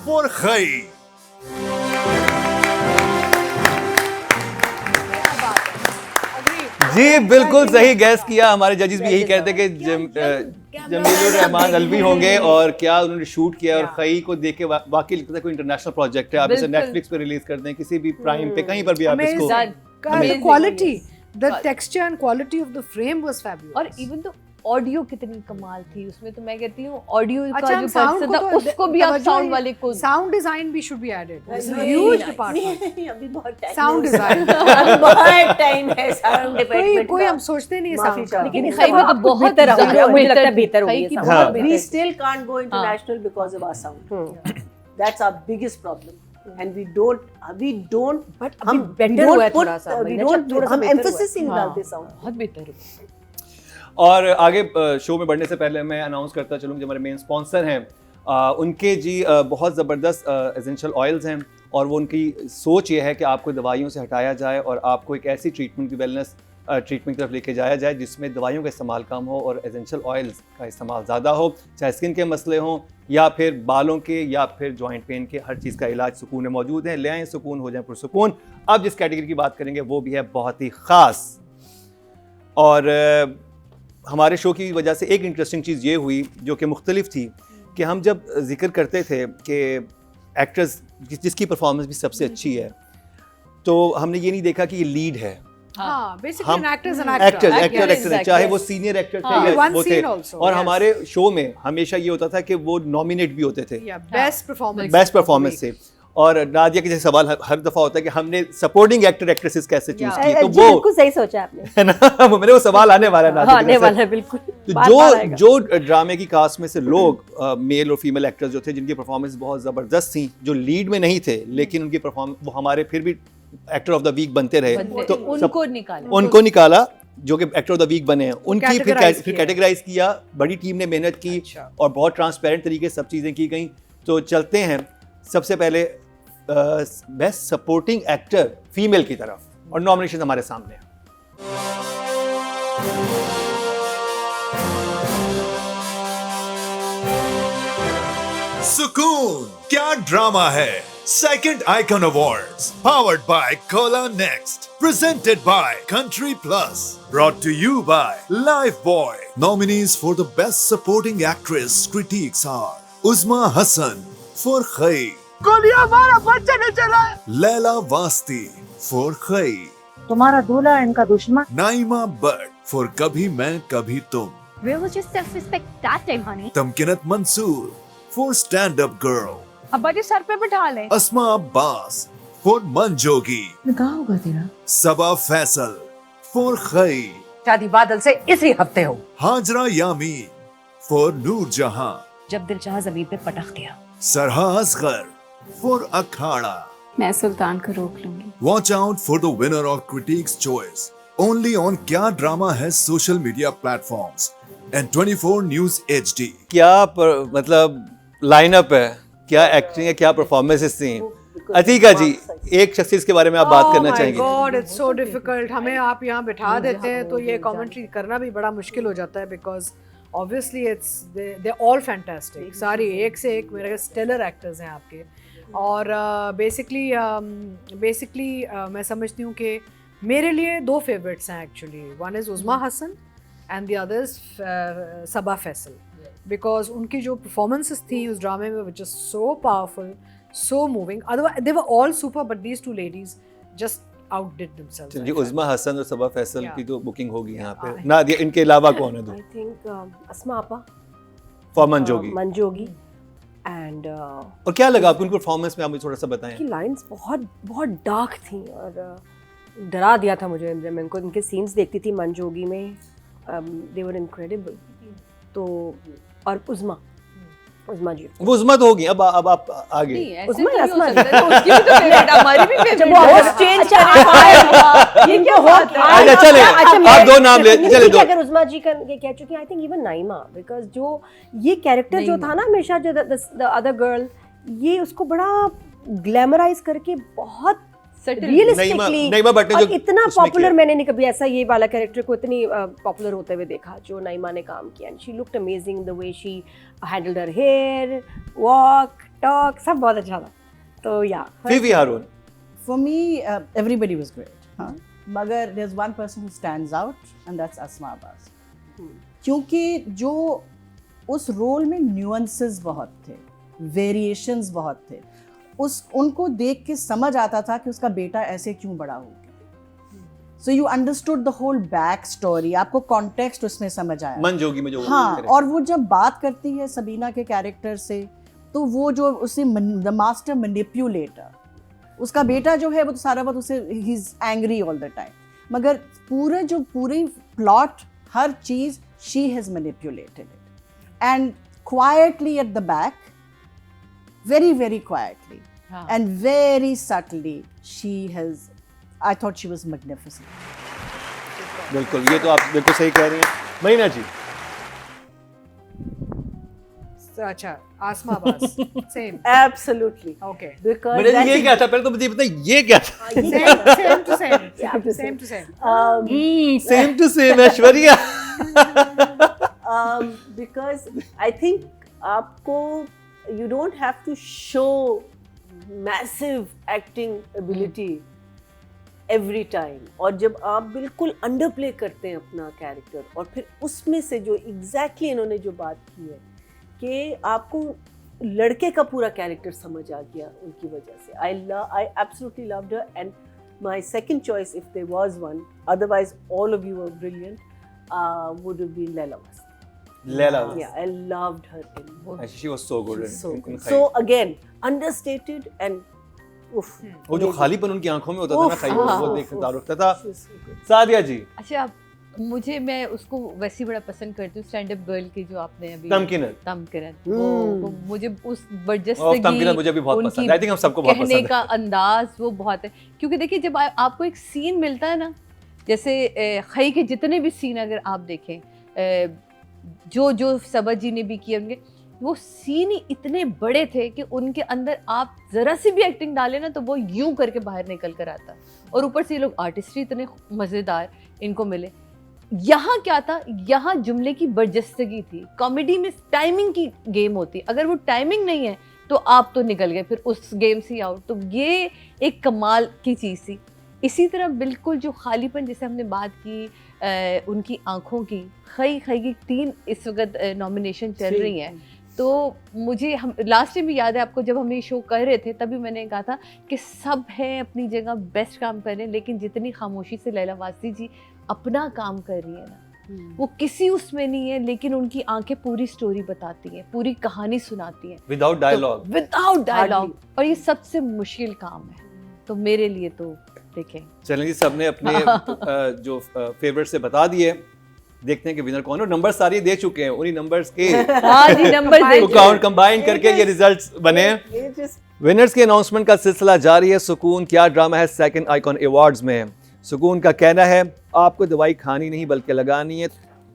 for Khaie. जी बिल्कुल सही गैस किया. हमारे जजेस भी यही कहते हैं कि जमीलुर रहमान अलवी होंगे और क्या उन्होंने शूट किया और खई को देख के वाकई लगता है कोई इंटरनेशनल प्रोजेक्ट है. आप इसे बिल्कुल। नेटफ्लिक्स पे रिलीज कर दें किसी भी प्राइम पे कहीं पर भी आप इसको. Amazing. The Amazing. quality, the texture and quality of the frame was fabulous. और इवन तो ऑडियो कितनी कमाल थी उसमें. तो मैं कहती हूँ ऑडियो का अच्छा, जो sound पर्सन को था तो उसको भी आप तवज्जो साउंड ही- वाले को sound design भी should be added. It's a huge department. अभी बहुत टाइम Sound design. बहुत टाइम है साउंड कोई डिपार्टमेंट कोई हम सोचते नहीं माफी sound चाहते का. लेकिन खई में तो बहुत बेहतर हो गया, ज़्यादा मुझे लगता है बेहतर हो खई गया की sound. बहुत हाँ. बेहतर. we still can't go international because of our sound. That's our biggest problem. And we don't But हम अभी better हुआ है थोड़ा सा, we मैंने don't जब थोड़ा सा हम बेहतर हुआ है. emphasis ही नहीं डालते sound. बहुत बेहतर हुआ. और आगे शो में बढ़ने से पहले मैं अनाउंस करता चलूँ जो हमारे मेन स्पॉन्सर हैं उनके जी बहुत ज़बरदस्त एसेंशियल ऑयल्स हैं और वो उनकी सोच ये है कि आपको दवाइयों से हटाया जाए और आपको एक ऐसी ट्रीटमेंट की वेलनेस ट्रीटमेंट की तरफ लेके जाया जाए जिसमें दवाइयों का इस्तेमाल कम हो और एसेंशियल ऑयल्स का इस्तेमाल ज़्यादा हो. चाहे स्किन के मसले हों या फिर बालों के या फिर जॉइंट पेन के, हर चीज़ का इलाज सुकून में मौजूद है. ले आएँ सुकून, हो जाए पुरसुकून. अब जिस कैटेगरी की बात करेंगे वो भी है बहुत ही ख़ास. और हमारे शो की वजह से एक इंटरेस्टिंग चीज़ ये हुई जो कि मुख्तलिफ थी कि हम जब जिक्र करते थे कि एक्ट्रेस जिसकी परफॉर्मेंस भी सबसे अच्छी है तो हमने ये नहीं देखा कि ये लीड है. हाँ, basically हम an actor is an actor actor. Actor Yes. Actor चाहे वो सीनियर एक्टर थे हाँ. या One वो थे. scene also, और yes. हमारे शो में हमेशा ये होता था कि वो नॉमिनेट भी होते थे Yeah, best performance. Best performance से. और नादिया के जैसे सवाल हर दफा होता है कि हमने सपोर्टिंग एक्टर एक्ट्रेसेस कैसे चूज Yeah. किए. तो जी, वो बिल्कुल सही सोचा आपने. है ना वो मेरे वो सवाल आने वाला है हाँ, नादिया आने की तरफ वाला से. है बिल्कुल. तो बार-बार आएगा. जो ड्रामे की कास्ट में से लोग मेल और फीमेल एक्टर्स जो थे जिनकी परफॉर्मेंस बहुत ज़बरदस्त थी, जो लीड में नहीं थे लेकिन उनकी परफॉर्मेंस वो हमारे फिर भी एक्टर ऑफ द वीक बनते रहे. तो उनको निकाला. उनको निकाला जो कि एक्टर ऑफ द वीक बने हैं. उनकी categorize फिर किया. कैटेगराइज किया. बड़ी टीम ने मेहनत की अच्छा. और बहुत ट्रांसपेरेंट तरीके से सब चीज़ें की गई. तो चलते हैं सबसे पहले बेस्ट सपोर्टिंग एक्टर फीमेल की तरफ और नॉमिनेशन हमारे सामने है. सुकून क्या ड्रामा है second icon awards powered by Cola Next presented by Country Plus brought to you by Lifebuoy. Nominees for the best supporting actress critiques are Usma Hasan for Khaie, Laila Wasti for खई, तुम्हारा दूल्हा इनका दुश्मन. नाइमा बट for कभी मैं कभी तुम, Where was your self-respect that time, honey? Tamkinat Mansoor for stand up girl, अब्बा जी सर पे बिठा ले. अस्मा अब्बास for मंजोगी, कहाँ होगा तेरा? सबा फैसल for खई, शादी बादल से इसी हफ्ते हो. हाजरा यामी for Noor Jahan. जब दिल चाहा ज़मीन पे पटक दिया। Sarha Asghar for Akhada. मैं सुल्तान को रोक लूंगी। Watch out for the winner of Critics' Choice. Only on Kya Drama has social media platforms and 24 News HD. क्या मतलब लाइनअप है, क्या एक्टिंग है, क्या परफॉर्मेंसेस थी। अतीका जी, एक शख्सियत के बारे में आप बात करना चाहेंगे? God, it's so difficult. हमें आप यहाँ बिठा देते हैं तो ये कमेंट्री करना भी बड़ा मुश्किल हो जाता है, because obviously it's they all fantastic. सारी एक से एक मेरे स्टेलर एक्टर्स हैं आपके। और बेसिकली मैं समझती हूँ कि मेरे लिए दो फेवरेट्स हैं actually. One is Uzma Hasan and the other is Saba Faisal, because उनकी जो परफॉर्मेंसेस थी उस ड्रामे में which is so powerful, so moving. Otherwise, they were all super, but these two ladies just outdid themselves. जी, उज़मा हसन और सबा फैसल Yeah. की तो बुकिंग होगी यहाँ पे ना। इनके अलावा कौन है? दो I think अस्मा आपा, फॉर मंजोगी। मंजोगी एंड और क्या लगा आपको उनकी परफॉर्मेंस में? आप मुझे थोड़ा सा बताएं। की लाइंस बहुत बहुत डार्क थी और डरा दिया था मुझे जब मैं इनके सीन्स देखती थी मंजोगी में। दे वर इनक्रेडिबल। तो और उज़मा जी, वो उज़मा तो होगी। अब आप आगे। नहीं, ऐसे उसमें तो नहीं हो असमा सकता है, तो उसकी भी तो favorite, हमारी भी favorite जब वो है। host change ये क्या बात है? अच्छा, चले, आप दो नाम ले, चले दो। अगर उज़मा जी का ये कह चुकी, I think even Naima, because जो ये कैरेक्टर जो था ना हमेशा, जो द अदर गर्ल, ये उसको बड़ा ग्लैमराइज करके बहुत रियलिस्टिकली नईमा भट्ट ने जो इतना उसमें पॉपुलर किया। मैंने नहीं कभी ऐसा ये वाला कैरेक्टर को इतनी पॉपुलर होते हुए देखा जो नाइमा ने काम किया। And she looked amazing, the way she handled her hair, walk, talk, सब बहुत अच्छा था। तो या Fifi Haroon. For me, everybody was great. हाँ, मगर there's one person who stands out and that's Asma Abbas. क्योंकि जो उस रोल में न्यूएंसेस बहुत थे, वेरिएशंस बहुत थे, उनको देख के समझ आता था कि उसका बेटा ऐसे क्यों बड़ा हो गया। So you understood the whole back story, आपको कॉन्टेक्स्ट उसमें समझ आया। मंजोगी में जो हाँ, और वो जब बात करती है सबीना के कैरेक्टर से, तो वो जो उसे द मास्टर मैनिपुलेटर, उसका बेटा जो है वो तो सारा वक्त उसे he is angry all the time, मगर पूरी प्लॉट, हर चीज she has manipulated it and quietly at the back, very very quietly and very subtly she has, I thought she was magnificent. बिल्कुल, ये तो आप बिल्कुल सही कह रही हैं महीना जी। अच्छा, Asma Abbas, same, Absolutely. Okay, Because मैंने that ये is- क्या था पहले तो मुझे बताइए, ये क्या था? Same to same, Same to same to same. Same to same Aishwarya. Because I think आपको you don't have to show massive acting ability every time, और जब आप बिल्कुल अंडरप्ले करते हैं अपना कैरेक्टर, और फिर उसमें से जो एग्जैक्टली इन्होंने जो बात की है कि आपको लड़के का पूरा कैरेक्टर समझ आ गया उनकी वजह से। I absolutely loved her, and my second choice, if there was one, otherwise all of you were brilliant, would have been Laila Wasi. Laila Yeah, I loved her in Wasi. She was so good. so in good. Khair. So again, understated and oof. वो जो खालीपन उनकी आंखों में होता था ना, उफ, खाई हाँ, वो उफ, देखने उफ। रखता था। She was so good. Sadia जी। अच्छा, मैं उसको वैसे ही बड़ा पसंद करती हूँ, स्टैंड अप गर्ल की जो आपने अभी तमकिनत, वो मुझे उस बर्जस्तगी, तमकिनत मुझे भी बहुत पसंद है। I think हम सबको बहुत पसंद है। कहने का अंदाज वो बहुत है, क्योंकि देखिए जब आपको एक सीन मिलता है ना, जैसे खई के जितने भी सीन अगर आप देखें, जो सबा जी ने भी किए होंगे, वो सीन ही इतने बड़े थे कि उनके अंदर आप ज़रा सी भी एक्टिंग डालें ना तो वो यूं करके बाहर निकल कर आता। और ऊपर से ये लोग आर्टिस्ट्री इतने मज़ेदार इनको मिले। यहाँ क्या था, यहाँ जुमले की बर्जस्तगी थी। कॉमेडी में टाइमिंग की गेम होती, अगर वो टाइमिंग नहीं है तो आप तो निकल गए फिर उस गेम से आउट। तो ये एक कमाल की चीज़ थी। इसी तरह बिल्कुल जो खालीपन, जैसे हमने बात की उनकी आंखों की, खई की 3 इस वक्त नॉमिनेशन चल रही हैं। तो मुझे हम लास्ट टाइम भी याद है आपको, जब हम ये शो कर रहे थे तभी मैंने कहा था कि सब हैं अपनी जगह, बेस्ट काम कर रहे हैं, लेकिन जितनी खामोशी से लैला वासी जी अपना काम कर रही है ना, वो किसी उसमें नहीं है, लेकिन उनकी आंखें पूरी स्टोरी बताती हैं, पूरी कहानी सुनाती हैं विदाउट डायलॉग, और ये सबसे मुश्किल काम है। तो मेरे लिए तो देखें, चलें जी, सबने अपने जो फेवरेट से बता दिए। देखते हैं कि विनर कौन है। और नंबर सारे दे चुके हैं, उन्हीं नंबर्स के हाँ जी, नंबर दे काउंट कंबाइन करके ये रिजल्ट्स बने हैं। विनर्स के अनाउंसमेंट का सिलसिला जारी है सुकून क्या ड्रामा है सेकंड आइकॉन अवार्ड्स में। सुकून का कहना है आपको दवाई खानी नहीं बल्कि लगानी है,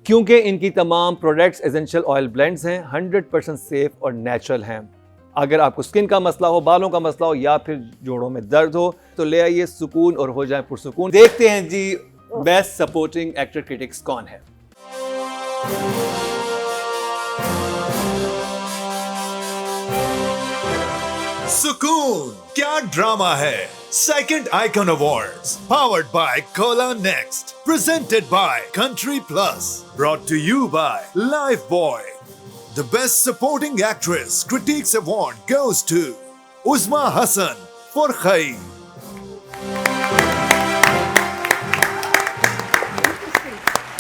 क्योंकि इनकी तमाम प्रोडक्ट्स एसेंशियल ऑयल ब्लेंड्स हैं, 100% सेफ और नेचुरल हैं। अगर आपको स्किन का मसला हो, बालों का मसला हो या फिर जोड़ों में दर्द हो तो ले आइए सुकून और हो जाए पुरसुकून। देखते हैं जी बेस्ट सपोर्टिंग एक्टर क्रिटिक्स कौन है। सुकून क्या ड्रामा है second icon awards powered by Cola Next presented by Country Plus brought to you by Lifebuoy. The best supporting actress critics award goes to Uzma Hasan for Khair।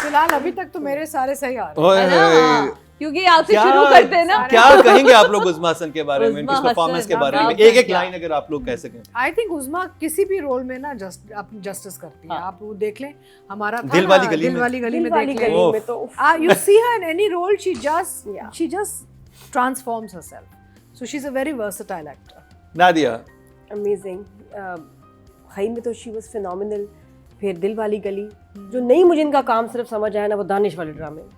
फिलहाल अभी तक तो मेरे सारे सही आ रहे हैं। ओए है ना? होए। क्योंकि आपसे शुरू करते हैं ना। क्या कहेंगे आप लोग उज़मा हसन के बारे में, इनकी उज़मा परफॉर्मेंस हसन, के बारे में आप एक एक क्या? लाइन अगर आप लोग कह सकें। आई थिंक उज़मा किसी भी रोल में ना जस्टिस करती है। हाँ। आप वो देख लें, हमारा था दिल वाली ना, गली दिल में। वाली गली में वाली देख लें। गली में तो You see her in any role, she just Yeah. transforms herself. So she's a very versatile actor. Nadia amazing. खैर में तो शी वाज फिनोमिनल। फिर दिल वाली गली, जो नहीं मुझे इनका काम सिर्फ समझ आया ना, वो दानिश वाले ड्रामे में,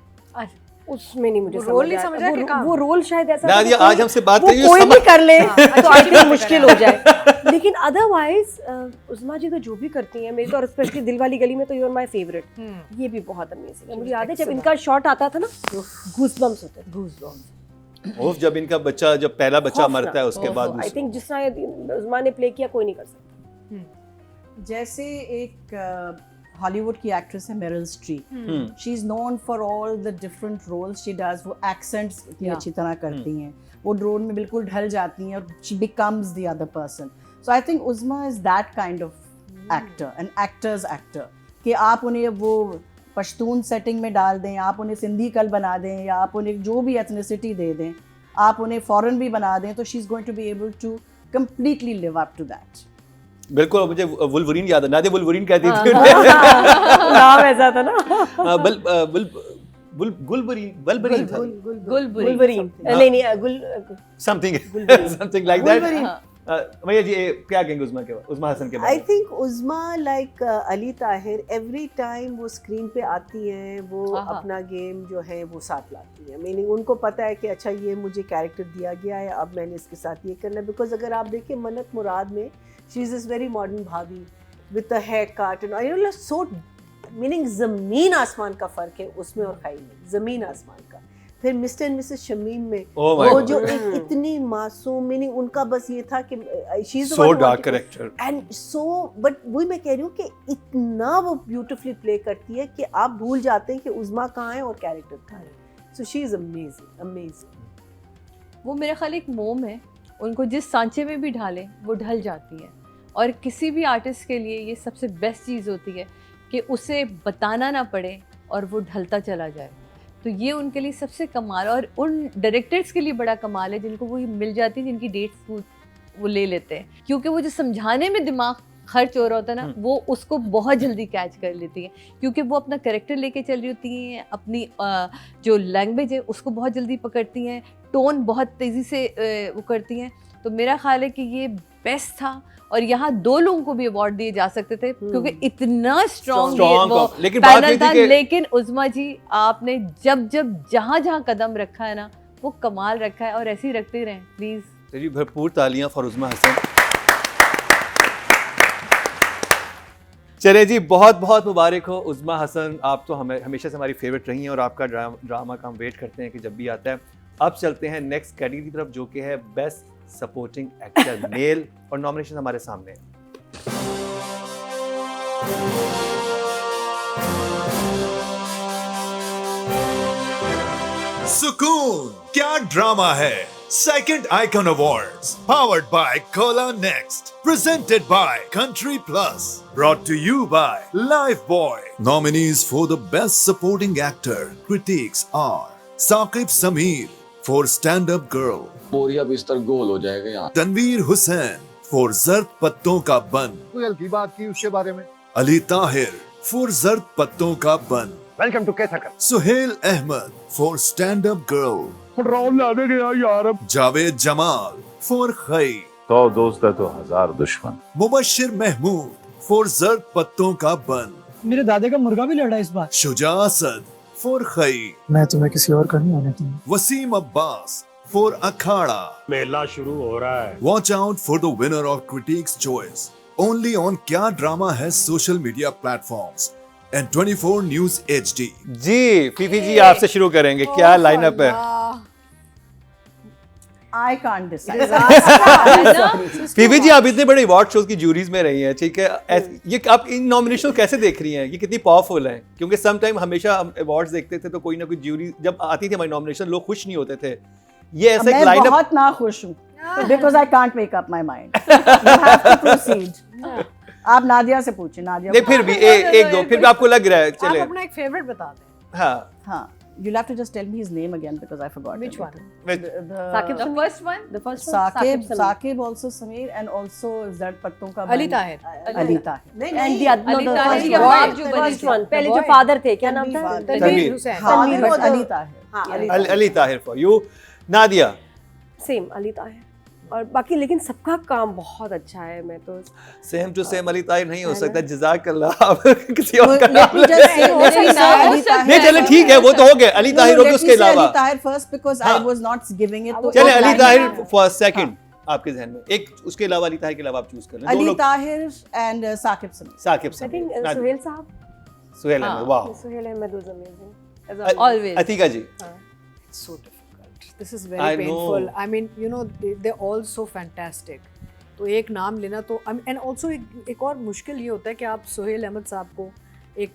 उसमें नहीं मुझे वो रोल नहीं आया। समझ आया कि काम? वो रोल शायद ऐसा नादिया, था कि आज हमसे बात वो करिए, कोई समझ- भी कर ले हाँ, तो आई थिंक मुश्किल हो जाए। लेकिन अदरवाइज उज़मा जी तो जो भी करती हैं मेरी तो, और स्पेशली दिल वाली गली में तो यू आर माय फेवरेट। ये भी बहुत अमेजिंग है। मुझे याद है जब इनका शॉट आता था ना, गूज़बम्स होते थे। गूज़बम्स ओफ, जब इनका बच्चा, जब पहला बच्चा मरता है उसके बाद आई थिंक जिस तरह उज़मा ने प्ले किया कोई नहीं कर सकता। जैसे एक हॉलीवुड की एक्ट्रेस है Meryl Streep, she is known for all the different roles she does. वो एक्सेंट्स इतनी अच्छी तरह करती हैं, वो रोल में बिल्कुल ढल जाती हैं और she becomes the other person. So I think Uzma is that kind of actor, an actor's actor, कि आप उन्हें वो पश्तून सेटिंग में डाल दें, आप उन्हें सिंधी कल बना दें, या आप उन्हें जो भी एथनिसिटी दे दें, आप उन्हें फॉरेन भी बना दें, तो she is going to be able to completely live up to that. बिल्कुल। मुझे वुल्वरीन याद है, नादिया वुल्वरीन कहती थी। नाम ऐसा था ना। गुलबरीन था, गुलबरीन नहीं समथिंग लाइक दैट। भैया जी क्या कहेंगे उज़मा हसन के बारे आई में? Think Uzma like Ali Tahir, every time वो स्क्रीन पे आती हैं, वो अपना गेम जो है वो साथ लाती हैं। मीनिंग उनको पता है कि अच्छा ये मुझे कैरेक्टर दिया गया है, अब मैंने इसके साथ ये करना है। बिकॉज अगर आप देखिए मन्नत मुराद में she is this very modern bhabhi with a haircut and you know so, meaning ज़मीन आसमान का फ़र्क है उसमें और खैर में, ज़मीन आसमान का। फिर मिस्टर एंड मिसेस शमीम में Oh my वो God. जो एक इतनी मासूम, मीनिंग उनका बस ये था कि she is So dark character. And so, but वही मैं कह रही हूँ कि इतना वो ब्यूटीफुली प्ले करती है कि आप भूल जाते हैं कि उज़मा कहाँ है और कैरेक्टर कहाँ है। So she is amazing, amazing. वो मेरा ख्याल एक मोम है, उनको जिस सांचे में भी ढालें वो ढल जाती है। और किसी भी आर्टिस्ट के लिए ये सबसे बेस्ट चीज़ होती है कि उसे बताना ना पड़े और वो ढलता चला जाए। तो ये उनके लिए सबसे कमाल, और उन डायरेक्टर्स के लिए बड़ा कमाल है जिनको वो मिल जाती है, जिनकी डेट्स वो ले लेते हैं, क्योंकि वो जो समझाने में दिमाग खर्च हो रहा होता है ना, वो उसको बहुत जल्दी कैच कर लेती है, क्योंकि वो अपना कैरेक्टर लेके चल रही होती हैं, अपनी जो लैंग्वेज है उसको बहुत जल्दी पकड़ती हैं, टोन बहुत तेज़ी से वो करती हैं। तो मेरा ख्याल है कि ये बेस्ट था, और यहाँ 2 लोगों को भी अवार्ड दिए जा सकते थे क्योंकि इतना स्ट्रॉन्ग लेकिन बात ये थी कि लेकिन उज़मा जी आपने जब जहाँ कदम रखा है ना, वो कमाल रखा है, और ऐसे ही रखते रहें प्लीज। चलिए भरपूर तालियां फॉर उज़मा हसन। चले जी, बहुत बहुत मुबारक हो उज़मा हसन, आप तो हमेशा से हमारी फेवरेट रही हैं, और आपका ड्रामा का हम वेट करते हैं कि जब भी आता है। अब चलते हैं नेक्स्ट कैटेगरी की तरफ, जो कि है बेस्ट सपोर्टिंग एक्टर मेल, और नॉमिनेशन हमारे सामने है। सुकून क्या ड्रामा है second icon awards powered by Cola Next presented by Country Plus brought to you by Lifebuoy. Nominees for the best supporting actor critics are Saqib Sameer for Stand Up Girl, बोरिया बिस्तर गोल हो जाएगा यहाँ। तनवीर हुसैन for जर्द पत्तों का बन, कोई हल्की बात की उसके बारे में। अली ताहिर for जर्द पत्तों का बन, वेलकम टू केसकर। Suhail Ahmed for Stand Up Girl. Drone लाने गया यार। Javed Jamal for Khai. 100 दोस्त है तो 1000 दुश्मन। Mubashir Mahmood for Zard Patton Ka Ban. मेरे दादे का मुर्गा भी लड़ा इस बार। Shuja Asad for Khai. मैं तुम्हें किसी और का नहीं होने दूंगा। Wasim Abbas for Akhada. मेला शुरू हो रहा है। Watch out for the winner of Critics' Choice. Only on Kya Drama has social media platforms and 24 News HD. जी फीफी जी आपसे शुरू करेंगे, क्या लाइनअप है? I can't decide. Phi Phi ji आप इतने बड़े अवार्ड शोज की जूरीज में रही हैं, ठीक है, ये आप इन नॉमिनेशन कैसे देख रही हैं? ये कितनी पावरफुल है? क्योंकि सम टाइम हमेशा हम अवार्ड्स देखते थे तो कोई ना कोई जूरी जब आती थी हमारी नॉमिनेशन लोग खुश नहीं होते थे। ये ऐसा एक मैं लाइनअप बहुत ना खुश हूँ because I can't make up my mind. You have to proceed. आप नादिया से पूछे, नादिया। नहीं फिर भी एक दो फिर भी आपको लग रहा है चले। आप अपना एक फेवरेट बता दें। हाँ You'll have to just tell me his name again because I forgot. Which one? Saqib, The first one? the first one, Saqib also Sameer and also Zard Patton Ka Ali Tahir. Ali Tahir. नहीं and नहीं the other, no, Ali the Tahir first के one, बाद जो बनी first थी। one, पहले The जो boy। father थे, क्या नाम था? तनवीर हुसैन। हाँ, तनवीर but वो अली तो- ताहिर। हाँ Ali Tahir for you. Nadia same Ali Tahir. और बाकी लेकिन सबका काम बहुत अच्छा है। मैं तो same to same Ali Tahir नहीं हो सकता, जज़ाकल्लाह। आप किसी और का Let नाम me ले। just say, हो सकता है, अली ताहिर- नहीं चले ठीक है, वो तो हो गए, अली No, ताहिर हो let गए, me उसके say अलावा Ali Tahir first because I हाँ। was not giving it. तो चले एक अली line ताहिर है। फॉर सेकंड आपके जहन में, एक उसके अलावा अली ताहिर के अलावा आप चूज कर लें। दो अली लोग Tahir and Saqib Sameer. Saqib I Sameer, think Nadia, Suhail साहब, सुहेल हाँ। अहमद, वाह। Suhail Ahmad was amazing. Always. Atika ji. So difficult. This is I very know. painful. I mean, you know, they're all so fantastic. तो एक नाम लेना तो एंड ऑल्सो एक और मुश्किल ये होता है कि आप सुहेल अहमद साहब को एक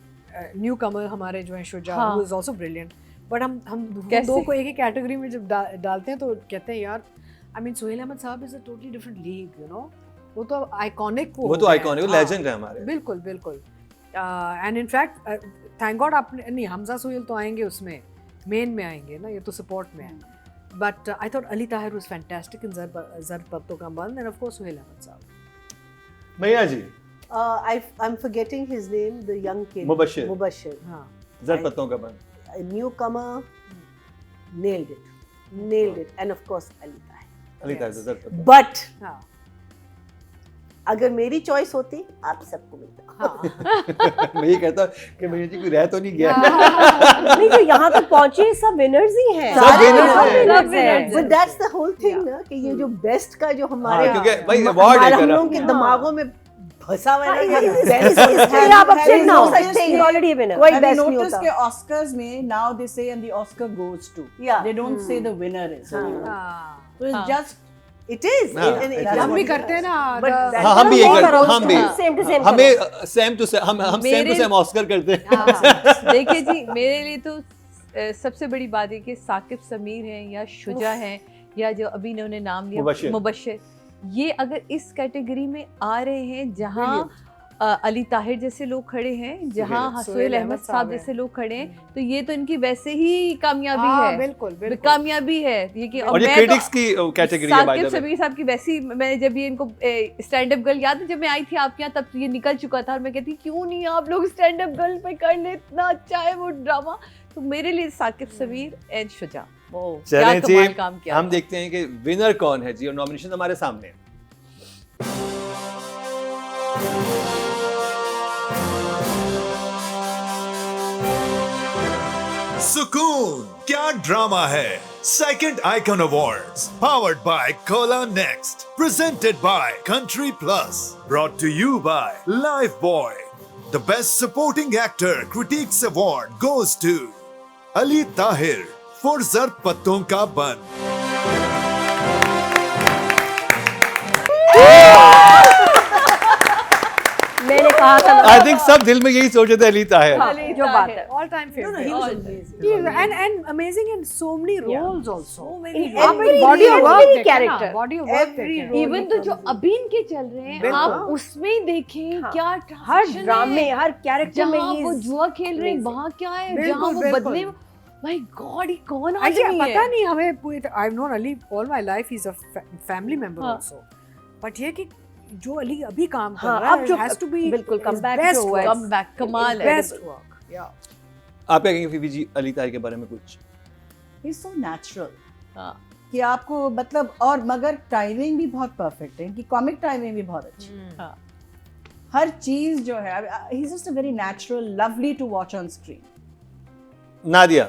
न्यू कमर हमारे जो हैं शुजा हाँ। who is also brilliant, but हम कैसे? दो को एक ही कैटेगरी में जब डालते हैं तो कहते हैं यार आई मीन सुहेल अहमद साहब is a totally different league, you know. वो तो आइकॉनिक वो तो आइकॉनिक लेजेंड है हमारे। बिल्कुल बिल्कुल। एंड इनफैक्ट थैंक गॉड आपने नहीं, हमजा सुहेल तो आएंगे उसमें, मेन में आएंगे ना, ये तो सपोर्ट में है। But I thought Ali Tahir was fantastic in Zard Patton ka Bunn and of course Suhail Ahmed sahab. भैया जी I'm forgetting his name, the young kid. Mubashshir. Mubashir. हाँ ज़र पत्तों का बंद। A newcomer, nailed it, and of course Ali Tahir. Ali Tahir ज़र पत्तों। But हाँ अगर मेरी चॉइस होती आप सबको मिलता। हाँ मैं ये कहता कि भैया जी कोई रह तो नहीं गया। नहीं जो यहाँ तक पहुँचे सब विनर्स ही हैं। सब winners हैं। winners हैं। But that's the whole thing ना, कि ये जो बेस्ट का जो हमारे हाँ, क्योंकि भाई award है हम करा। लोगों के दिमागों में फंसा हुआ है ना, कि Yes, best इसलिए आप Have upset you ना हो। noticed He's कि- already a winner. कोई Have you best नहीं noticed होता। कि Oscars में now they say and the Oscar goes to. Yeah. They don't say the winner is. हाँ So it's हाँ। just It is. हाँ। हम भी करते हैं ना But the- that- हाँ हम भी ये करो, करते, हम भी सेम टू सेम हमें सेम टू सेम हम सेम टू मेरे- सेम ऑस्कर करते हैं। हाँ, देखिए जी मेरे लिए तो सबसे बड़ी बात है कि साकिब समीर हैं या शुजा हैं या जो अभी इन्होंने नाम लिया मुबश्शिर। मुबश्शिर, ये अगर इस कैटेगरी में आ रहे हैं जहाँ अली ताहिर जैसे लोग खड़े हैं, जहाँ सुहेल अहमद साहब जैसे लोग खड़े हैं, तो ये तो इनकी वैसे ही कामयाबी हाँ, है, बिल्कुल बिल्कुल कामयाबी है ये कि और ये मैं क्रिटिक्स की कैटेगरी है by Saqib the way. Sameer साहब की वैसी मैंने जब ये इनको स्टैंड अप गर्ल याद है जब मैं आई थी आपके यहाँ तब ये निकल चुका था और मैं कहती क्यों नहीं आप लोग स्टैंड अप गर्ल पे कर ले, इतना अच्छा है वो ड्रामा। तो मेरे लिए साकिब समीर एंड शुजा वो क्या चलें जी, कमाल काम किया। हम देखते हैं कि विनर कौन है जी, और नॉमिनेशन हमारे सामने है। सुकून क्या ड्रामा है second icon awards powered by Cola Next presented by Country Plus brought to you by Lifebuoy the best supporting actor critics award goes to Ali Tahir for Zard Patton का बन। मैंने कहा था आई थिंक सब दिल में यही सोचे थे अली ताहिर। हाँ, जो बात है all time favorite he was amazing. and amazing in so many roles also In आप every body of work every देखें ना, character. body of work Every देखें। role. इवन तो जो अभी इनके चल रहे हैं बिल्कुल। आप उसमें ही देखें हाँ। क्या हर transition ड्रामे है। हर कैरेक्टर में जहाँ वो he is जुआ खेल रहे हैं amazing. वहाँ क्या है, बिल्कुल, जहाँ वो बिल्कुल। बदले माय गॉड ये कौन अच्छा आदमी पता है। नहीं हमें I've known Ali all my life, he's a family member हाँ। also, but ये कि जो अली अभी काम कर हाँ, रहा अब जो है has to be बिल्कुल his comeback best जो हुआ है, work, कम बैक कमाल है। best work, yeah. आप क्या कहेंगे फीवी जी अली ताहिर के बारे में कुछ? He's so natural. हाँ। कि आपको मतलब, और मगर टाइमिंग भी बहुत परफेक्ट है, इनकी कॉमिक टाइमिंग भी बहुत अच्छी है। हाँ। हर चीज जो है, he's just a very natural, lovely to watch on screen. Nadia?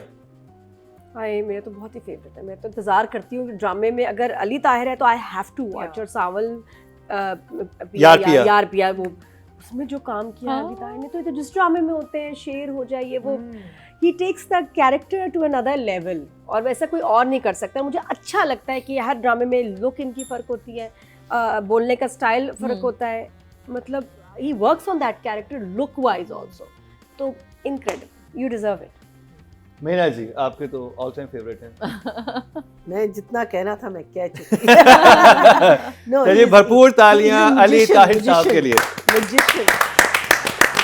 हाय, मेरा तो बहुत ही फेवरेट है। मैं तो इंतजार करती हूँ कि ड्रामे में अगर अली ताहिर है तो आई हैव टू वॉच। और सावल यार पिया वो उसमें जो काम किया अली ताहिर ने, तो ये तो जिस ड्रामे में होते हैं शेर हो जाए ये वो, he takes the character to another level, और वैसा कोई और नहीं कर सकता। मुझे अच्छा लगता है कि हर ड्रामे में लुक इनकी फ़र्क होती है, बोलने का स्टाइल फ़र्क होता है, मतलब he works on that character look wise also. तो incredible, you deserve it. Meena ji आपके तो ऑल टाइम फेवरेट हैं। मैं जितना कहना था मैं कह चुकी। चलिए भरपूर तालियां अली ताहिर साहब के लिए। Magician.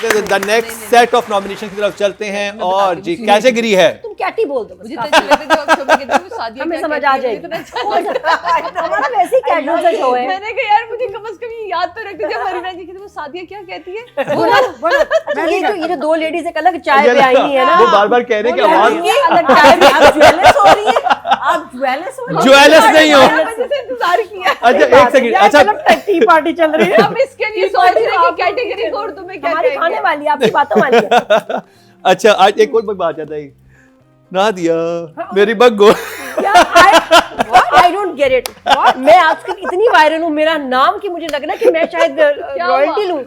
The next set of nomination की तरफ चलते हैं और जी कैटेगरी है, तुम कैटी बोल दो, मुझे तो अच्छा लगता है जब आप शो में कहते हो सादिया हमें क्या समझ कहती आ है, जाएगी। मुझे तो अच्छा लगता है। हमारा वैसे ही कैजुअल सा शो है। मैंने कहा यार मुझे कम से कम ये याद तो रखते जब मरीना जी कहती वो सादिया क्या कहती है। अच्छा, ये जो दो लेडीज एक अलग चाय पे आई है ना, वो बार-बार कह रहे हैं कि आवाज ये अलग चाय पे आप ज्वेलस हो रही है, आप ज्वेलस हो रही है। ज्वेलस नहीं हो। वजह से इंतजार किया। अच्छा एक सेकंड, अच्छा चलो टी पार्टी चल रही है। हम इसके लिए सोच रहे हैं कि कैटेगरी को उर्दू में क्या हमारी कहेंगे। खाने वाली है, आपकी बातों वाली है। अच्छा आज एक और बात आता है, नादिया मेरी बग्गो। I don't get it. मैं आजकल इतनी वायरल हूँ मेरा नाम कि मुझे लग रहा है कि मैं शायद रॉयल्टी लूँ।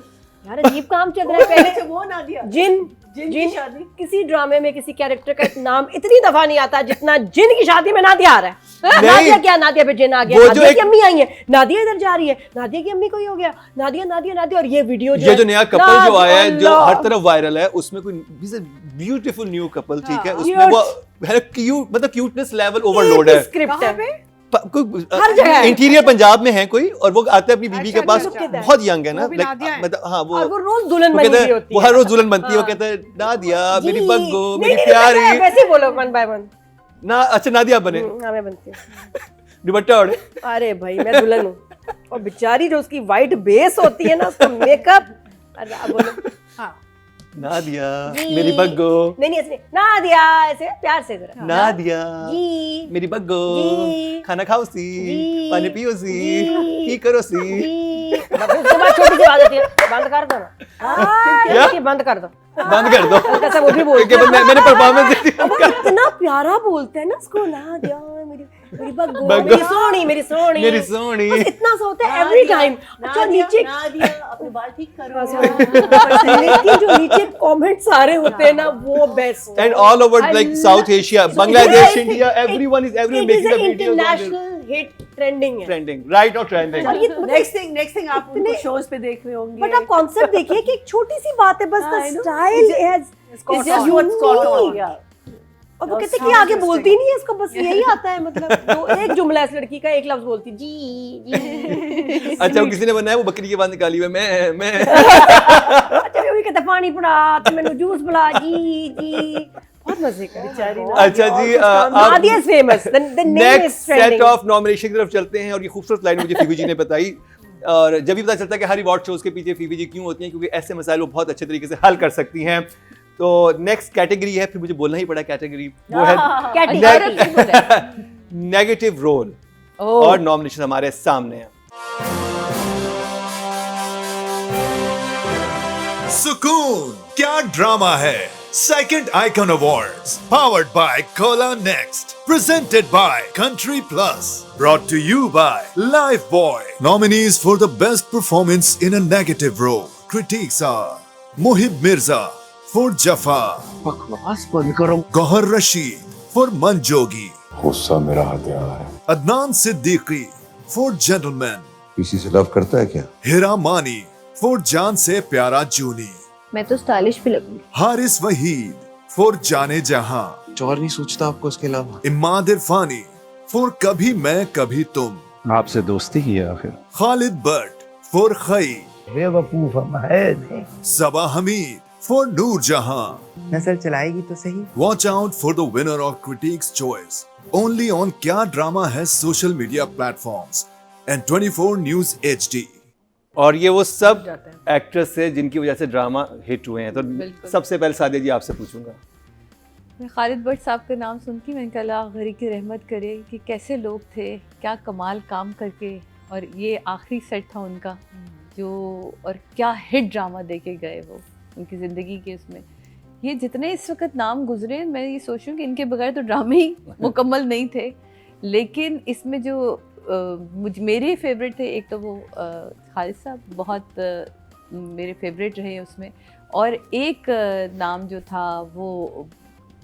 यार अजीब काम चल रहा है। पहले वो नादिया जिन किसी ड्रामे में किसी कैरेक्टर का नाम इतनी दफा नहीं आता जितना जिन की शादी में नादिया आ रहा है। नादिया क्या, नादिया पे जिन आ गया, नादिया की अम्मी आई है, नादिया इधर जा रही है, नादिया की अम्मी कोई हो गया, नादिया नादिया नादिया। और ये वीडियो ये जो नया कपल जो आया है जो हर तरफ वायरल है, उसमें कोई ब्यूटीफुल न्यू कपल, ठीक है, उसमें वो क्यूट मतलब क्यूटनेस लेवल ओवरलोड है। स्क्रिप्ट है हर जगह इंटीरियर पंजाब में है कोई, और वो आते हैं अपनी बीबी के पास, बहुत यंग है ना, मतलब हाँ वो रोज दुल्हन बनी हुई होती है, वो हर रोज दुल्हन बनती है। वो कहते हैं नादिया मेरी बग्गो मेरी नहीं, प्यारी, वैसे बोलो वन बाय वन ना। अच्छा नादिया बने, हाँ मैं बनती हूँ। दुपट्टा ओढ़े। अरे भाई मैं दुल्हन हूँ, और बेचारी जो उसकी वाइट बेस होती है ना, उसका मेकअप। अरे बोलो हाँ नादिया मेरी बग्गो, नहीं ऐसे नादिया, ऐसे प्यार से जरा नादिया जी मेरी बग्गो, जी खाना खाओ सी, पानी पियो सी, की करो सी। उसके बाद छोटी सी आवाज आती है, बंद कर दो ना, बंद कर दो, बंद कर दो। कैसा वो भी बोलते हैं, मैंने परफॉर्मेंस दी थी। वो इतना प्यारा बोलते हैं ना उसको, नादिया मेरी बग्गो, मेरी सोनी मेरी सोनी मेरी सोनी, बस इतना सा होता है एवरी टाइम। अच्छा नीचे नादिया अपने बाल ठीक करो। लेकिन जो नीचे कमेंट्स आ रहे होते हैं ना वो best. and all over like South Asia, Bangladesh, India, everyone making the videos on international hit trending है, trending, right or trending. Next thing आप उनको शोज पे देख रहे होंगे। बट आप कॉन्सेप्ट देखिए कि एक छोटी सी बात है, बस द स्टाइल है। और वो कहते हैं कि आगे बोलती नहीं है, इसको बस यही आता है, मतलब तो एक जुमला इस लड़की का, एक लफ्ज बोलती जी जी। अच्छा वो किसी ने बनाया, वो बकरी की बात निकाली हुई है, मैं अच्छा वो भी कहता है पानी पिला तो मैंने जूस पिला जी जी, बहुत मजे का बेचारी। अच्छा जी Nadia is famous, the name is next set trending. Of nomination की तरफ चलते हैं, और ये खूबसूरत लाइन मुझे फीवी जी ने बताई, और जब भी पता चलता है कि हर अवार्ड शोज के पीछे फीवी जी क्यों होती हैं, क्योंकि ऐसे मसाइल वो बहुत अच्छे तरीके से हल कर सकती हैं। तो नेक्स्ट कैटेगरी है, फिर मुझे बोलना ही पड़ा कैटेगरी, वो है नेगेटिव रोल, और नॉमिनेशन हमारे सामने है। सुकून क्या ड्रामा है, second icon awards powered by Cola Next, presented by Country Plus, brought to you by Lifebuoy. Nominees for the best performance in a negative role. Critics are Mohib Mirza for Jafa, बकवास बंद करो। Gohar Rashid for Manjogi, गुस्सा मेरा हथियार है। Adnan Siddiqui for Gentleman, किसी से लव करता है क्या? Hira Mani for जान से प्यारा जूनी, मैं तो स्टाइलिश भी लगूंगी। हारिस वहीद for जाने जहां, और नहीं सोचता आपको इसके अलावा? इमाद इरफानी for कभी मैं कभी तुम, आपसे दोस्ती की आखिर। खालिद भट्ट for खई, बेवकूफ हम है नहीं। सबा हमीद for नूर जहां। नजर चलाएगी तो सही। Watch out for the winner of Critics' Choice only on क्या ड्रामा है social media platforms and 24 News HD। और ये वो सब एक्ट्रेस है जिनकी वजह से ड्रामा हिट हुए हैं। तो सबसे पहले सादिया जी आपसे पूछूंगा, मैं खालिद भट्ट साहब का नाम सुनती मैंने कहा अल्लाह गरी की रहमत करे कि कैसे लोग थे, क्या कमाल काम करके, और ये आखिरी सेट था उनका जो, और क्या हिट ड्रामा देके गए वो उनकी ज़िंदगी के उसमें। ये जितने इस वक्त नाम गुजरे, मैं ये सोच रही हूँ कि इनके बगैर तो ड्रामे ही मुकम्मल नहीं थे, लेकिन इसमें जो मेरे फेवरेट थे, एक तो वो खालिद साहब बहुत मेरे फेवरेट रहे उसमें, और एक नाम जो था वो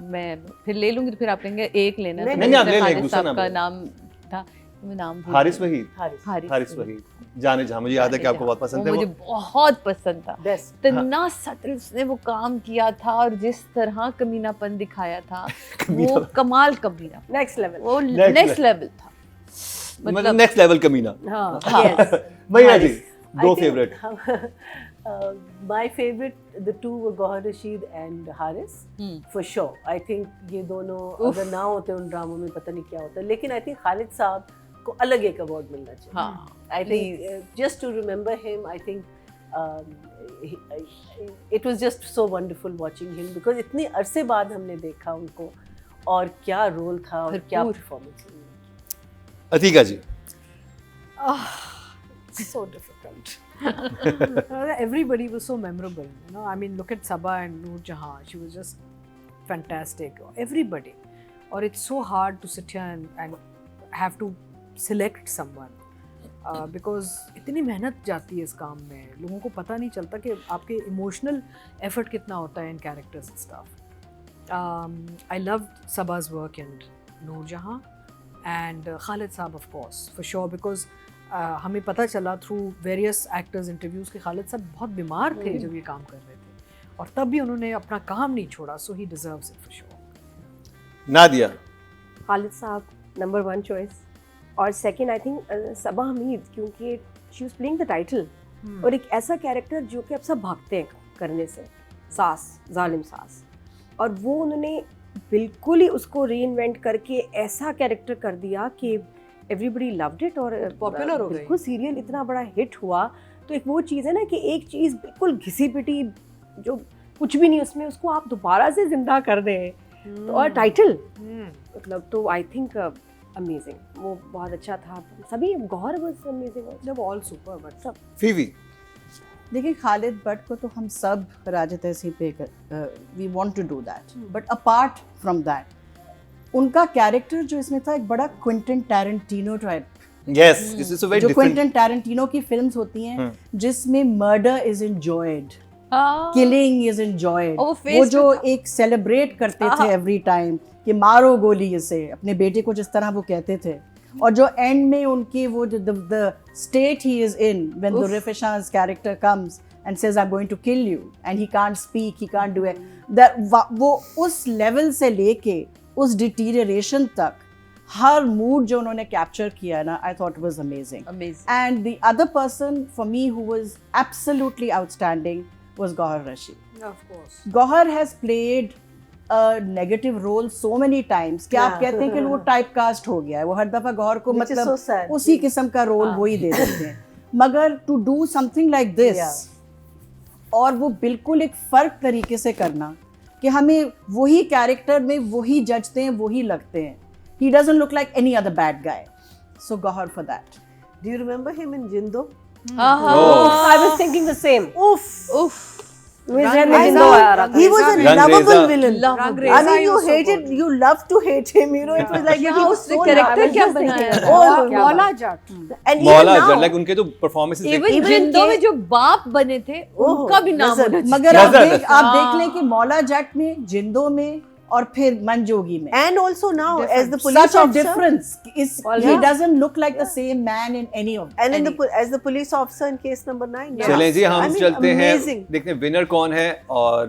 मैं फिर ले लूँगी तो फिर आप कहेंगे एक लेना, तो नहीं, आप ले लें, खालिद दूसरा साहब का नाम नाम था, मैं नाम भूल हारिस गई। वहीद। हारिस वहीद। वहीद, जाने जहाँ, मुझे याद है कि आपको बहुत पसंद है मुझे वो। बहुत पसंद था, बेस्ट। इतना सटल उसने वो काम किया था, और जिस तरह कमीनापन दिखाया था वो कमाल कमीना, नेक्स्ट लेवल, वो Next नेक्स्ट लेवल था, मतलब नेक्स्ट लेवल कमीना। हाँ, हाँ। yes. भैया जी, I दो think, favourite. My favorite, the two were Gohar Rashid and Haris, for sure. I think ये दोनों अगर ना होते उन ड्रामों में पता नहीं क्या होता, लेकिन I think खालिद साहब को अलग एक अवार्ड मिलना चाहिए। हाँ, I think just to remember him, I think it was just so wonderful watching him, because इतने अरसे बाद हमने देखा उनको, और क्या रोल था और क्या performance. Atika ji. So difficult. Everybody was so memorable, you know. I mean, look at Sabah and Noor Jahan. She was just fantastic. Everybody, or it's so hard to sit here and have to select someone because इतनी मेहनत जाती है इस काम में, लोगों को पता नहीं चलता कि आपके emotional effort कितना होता है in characters and stuff. I loved Sabah's work and Noor Jahan and Khalid Saab, of course, for sure, because हमें पता चला थ्रू वेरियस एक्टर्स इंटरव्यूज़ के खालिद साहब बहुत बीमार थे जब ये काम कर रहे थे, और तब भी उन्होंने अपना काम नहीं छोड़ा, so he deserves it for sure. Nadia. Khalid sahab number 1 choice, और second I think Saba Hamid, क्योंकि she was playing the title, और एक ऐसा कैरेक्टर जो कि अब सब भागते हैं करने से, सास, जालिम सास, और वो उन्होंने बिल्कुल ही उसको रीइन्वेंट करके ऐसा कैरेक्टर कर दिया कि एवरीबडी लव्ड इट, और पॉपुलर हो गई। बिल्कुल सीरियल इतना बड़ा हिट हुआ। तो एक वो चीज़ है ना कि एक चीज़ बिल्कुल घिसी पिटी जो कुछ भी नहीं उसमें, उसको आप दोबारा से जिंदा कर दें, तो और टाइटल मतलब, तो आई थिंक अमेजिंग, वो बहुत अच्छा था। सभी गौहर वाज अमेजिंग, जब ऑल सुपर, बट सब। फीवी। देखिए खालिद भट्ट को तो हम सब राजा तहसीन पे we want to do that, but apart from that उनका कैरेक्टर जो इसमें था एक बड़ा Quentin Tarantino type, yes, this is a very जो डिफरेंट। क्विंटन टैरेंटिनो की फिल्म्स होती हैं जिसमें murder is enjoyed, killing is enjoyed, वो जो एक सेलिब्रेट करते थे एवरी टाइम कि मारो गोली इसे, अपने बेटे को जिस तरह वो कहते थे, और जो एंड में उनकी वो the state he is in when the रिफिशांस character comes and says I'm going to kill you and he can't speak, he can't do it, that वो उस लेवल से लेके उस डिटीरियरेशन तक हर मूड जो उन्होंने कैप्चर किया ना, I thought it was amazing. And the other person for me who was absolutely outstanding was Gohar Rashid. Of course. Gohar has played a negative role so many times कि आप कहते हैं कि वो टाइप कास्ट हो गया है, वो हर दफा गौहर को मतलब उसी किस्म का रोल वही दे देते हैं, मगर to do something like this और वो बिल्कुल एक फ़र्क तरीके से करना कि हमें वही कैरेक्टर में वही जजते हैं, वही लगते हैं. He doesn't look like any other bad guy. So Gohar for that. Do you remember him in Jindo? I was thinking the same. Oof. He was a lovable villain. I mean, you hated, you love to hate him. You know, it was like he was so character क्या बनाया? मौला जट. And मौला जट, like उनके जो performances even जिंदों में जो बाप बने थे उनका भी नाम होना चाहिए. मगर आप देख लें कि मौला जट में, जिंदों में और फिर मंजोगी में, and also now as the police such a officer, difference is he doesn't look like the same man in any of and in the as the police officer in case number 9. चलें जी, हम चलते हैं, देखते हैं विनर कौन है. और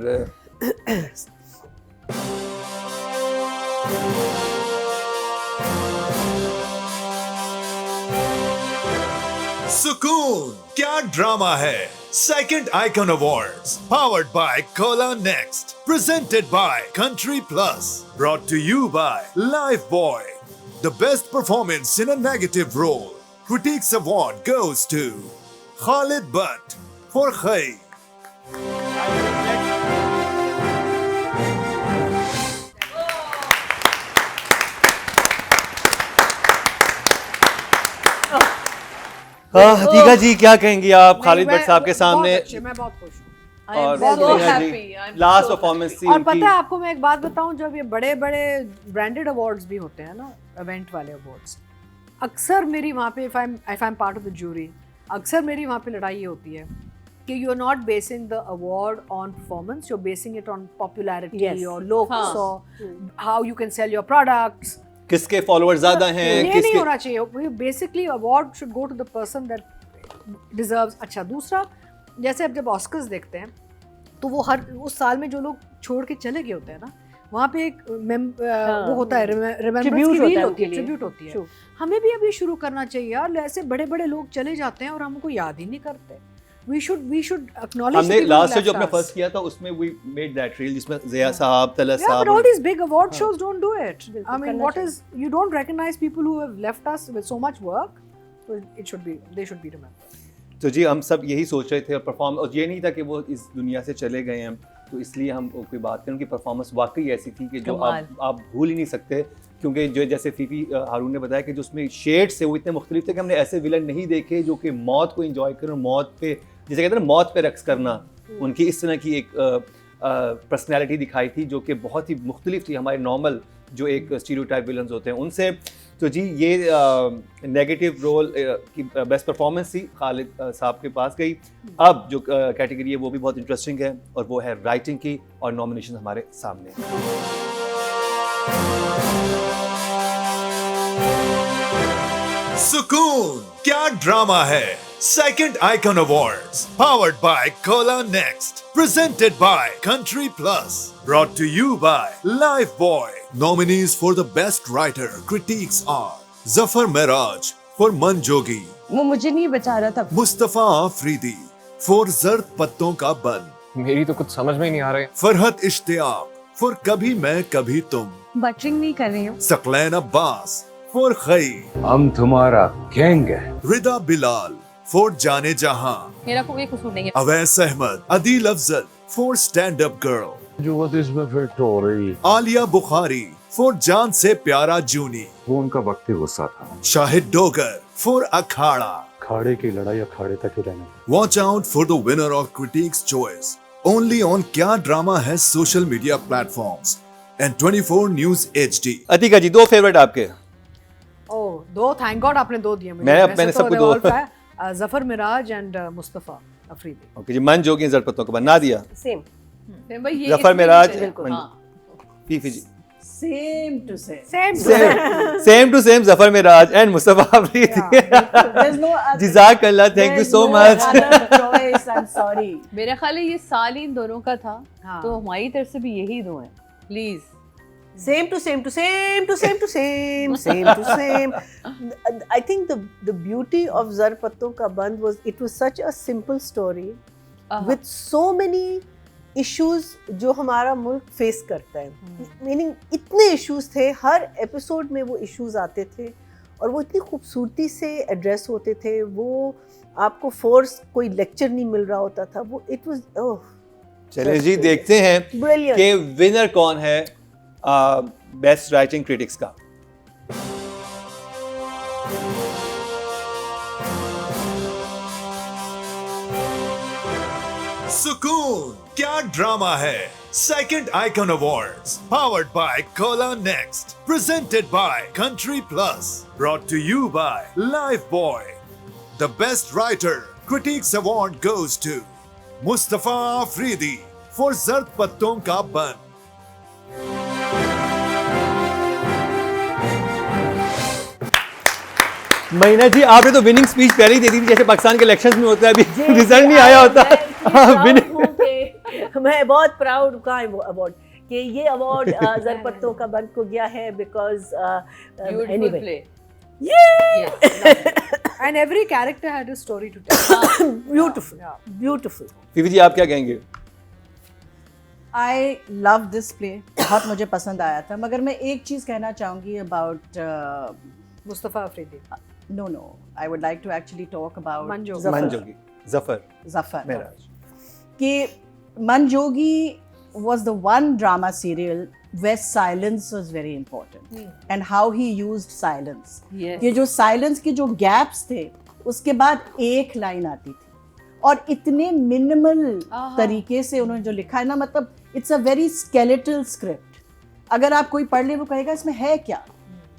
सुकून क्या ड्रामा है. Second Icon Awards, powered by Kola Next, presented by Country Plus, brought to you by Lifebuoy. The best performance in a negative role. Critics Award goes to Khalid Butt for Khay. Digha जी क्या कहेंगे आप नहीं, खालिद मैं- भट्ट साहब के सामने बहुत अच्छे, मैं बहुत खुश हूँ। और so दीघा happy, जी I'm लास्ट so परफॉर्मेंस थी और उनकी। पता है आपको मैं एक बात बताऊं, जब ये बड़े बड़े ब्रांडेड अवार्ड्स भी होते हैं ना, इवेंट वाले अवार्ड्स, अक्सर मेरी वहाँ पे if I am part of the jury, अक्सर मेरी वहाँ पे लड़ाई ये होती है कि you are not basing the award on performance, you are basing it on popularity Yes. और लुक्स हाँ. और how you can sell your products. किसके फॉलोअर्स ज्यादा हैं, ये नहीं किसके होना चाहिए। Basically award should go to the person that deserves. अच्छा, दूसरा, जैसे अब जब ऑस्कर्स देखते हैं तो वो हर उस साल में जो लोग छोड़ के चले गए होते हैं ना, वहाँ पे एक वो होता है, रिमेम्बरेंस Tribute की होता रील है होती है, उनके लिए। ट्रिब्यूट होती है। True. हमें भी अभी शुरू करना चाहिए यार, ऐसे बड़े बड़े लोग चले जाते हैं और हमको याद ही नहीं करते। we should acknowledge हमने the people लास्ट who से जो left अपना us. फर्स्ट किया था उसमें we made that reel जिसमें ज़िया साहब, तलत Yeah, but all साहब, these big award shows don't do it. I mean, करना what is, you don't recognize people who have left us with so much work, so it should be, they should be remembered. तो जी हम सब यही सोच रहे थे और परफॉर्म, और ये नहीं था कि वो इस दुनिया से चले गए हैं, तो इसलिए हम कोई बात करें, उनकी परफॉर्मेंस वाकई ऐसी थी कि जो कमाल। आप भूल ही नहीं सकते, क्योंकि जो जैसे फीफी हारून ने बताया कि जो उसमें शेड्स थे वो इतने मुख्तलिफ थे कि हमने ऐसे विलन नहीं देखे जो कि मौत को एंजॉय करें, मौत पे, जैसे कहते हैं ना, मौत पे रक्स करना, उनकी इस तरह की एक पर्सनैलिटी दिखाई थी जो कि बहुत ही मुख्तलिफ थी हमारे नॉर्मल जो एक स्टीरियोटाइप विलन्स होते हैं उनसे। तो जी ये नेगेटिव रोल की बेस्ट परफॉर्मेंस थी, खालिद साहब के पास गई। अब जो कैटेगरी है वो भी बहुत इंटरेस्टिंग है और वो है राइटिंग की, और नॉमिनेशन हमारे सामने हैं। सुकून क्या ड्रामा है, second icon awards powered by Cola Next, presented by Country Plus, brought to you by Lifebuoy. Nominees for the best writer critiques are Zafar Miraj for मन जोगी, वो मुझे नहीं बचा रहा था। मुस्तफा आफरीदी for जर्द पत्तों का बन, मेरी तो कुछ समझ में ही नहीं आ रहा है। फरहत इश्तियाक for कभी मैं कभी तुम, बटरिंग नहीं कर रही हूँ। सकलैन अब्बास for खई, हम तुम्हारा गैंग है। रिदा बिलाल for जाने जहां, मेरा कोई कसूर नहीं है। Awais Ahmed, Adeel Afzal for stand up girl, जो वो इसमें फिर टोरी आलिया बुखारी for जान से प्यारा जूनी, वो उनका वक्ती गुस्सा था। शाहिद डोगर for अखाड़ा। खाड़े की लड़ाई अखाड़े तक ही रहने। Watch out for the winner of Critics' Choice only on क्या ड्रामा है social media platforms and 24 News HD। Atika ji, दो फेवरेट आपके? ओह, दो, थैंक गॉड आपने दो दिए मुझे। मैंने सबको दो। जफर मिराज एंड मुस्तफा अफरीदी। ओके जी, मन जोगी जर्द पत्तों का बन, ना दिया सेम। भाई ये जफर इसमें मिराज, भी बिल्कुल, हाँ। Fifi ji same to same same to same, Zafar Miraj and Mustafa Afridi. जज़ाकल्लाह, थैंक यू सो मच। मेरा ख्याल है ये साल ही इन दोनों का था, हाँ। तो हमारी तरफ से भी यही दो हैं, please. Same to same to same to same to same to same. I think the beauty of Zar Patton Ka Band was it was such a simple story with so many issues जो हमारा मुल्क फेस करता है। मीनिंग इतने इश्यूज थे, हर एपिसोड में वो इश्यूज आते थे और वो इतनी खूबसूरती से एड्रेस होते थे। वो आपको फोर्स कोई लेक्चर नहीं मिल रहा होता था। वो इट वाज ओह। चलिए जी, देखते हैं कि विनर कौन है बेस्ट राइटिंग क्रिटिक्स का। सुकून क्या ड्रामा है, second icon awards powered by Cola Next, presented by Country Plus, brought to you by Lifebuoy. The best writer critics award goes to Mustafa Afridi for जर्द पत्तों का बन। महीना जी, आपने तो विनिंग स्पीच पहले ही दे दी थी, जैसे पाकिस्तान के इलेक्शंस में होता है, अभी रिजल्ट नहीं आया होता। मैं बहुत प्राउड का अवार्ड कि ये अवार्ड जर पत्तों का बंद को गया है because anyway and every character had a story to tell. beautiful. Fifi ji, आप क्या कहेंगे? आई लव दिस प्ले, बहुत मुझे पसंद आया था। मगर मैं एक चीज़ कहना चाहूँगी about Mustafa Afridi. No, I would like to actually talk about Mann Jogi, Zafar Miraj. कि मन जोगी was the one drama serial where silence was very important and how he used silence. Yes. ये जो silence के जो gaps थे उसके बाद एक लाइन आती थी और इतने मिनिमल तरीके से उन्होंने जो लिखा है ना, मतलब it's a very skeletal script. अगर आप कोई पढ़ ले वो कहेगा इसमें है क्या,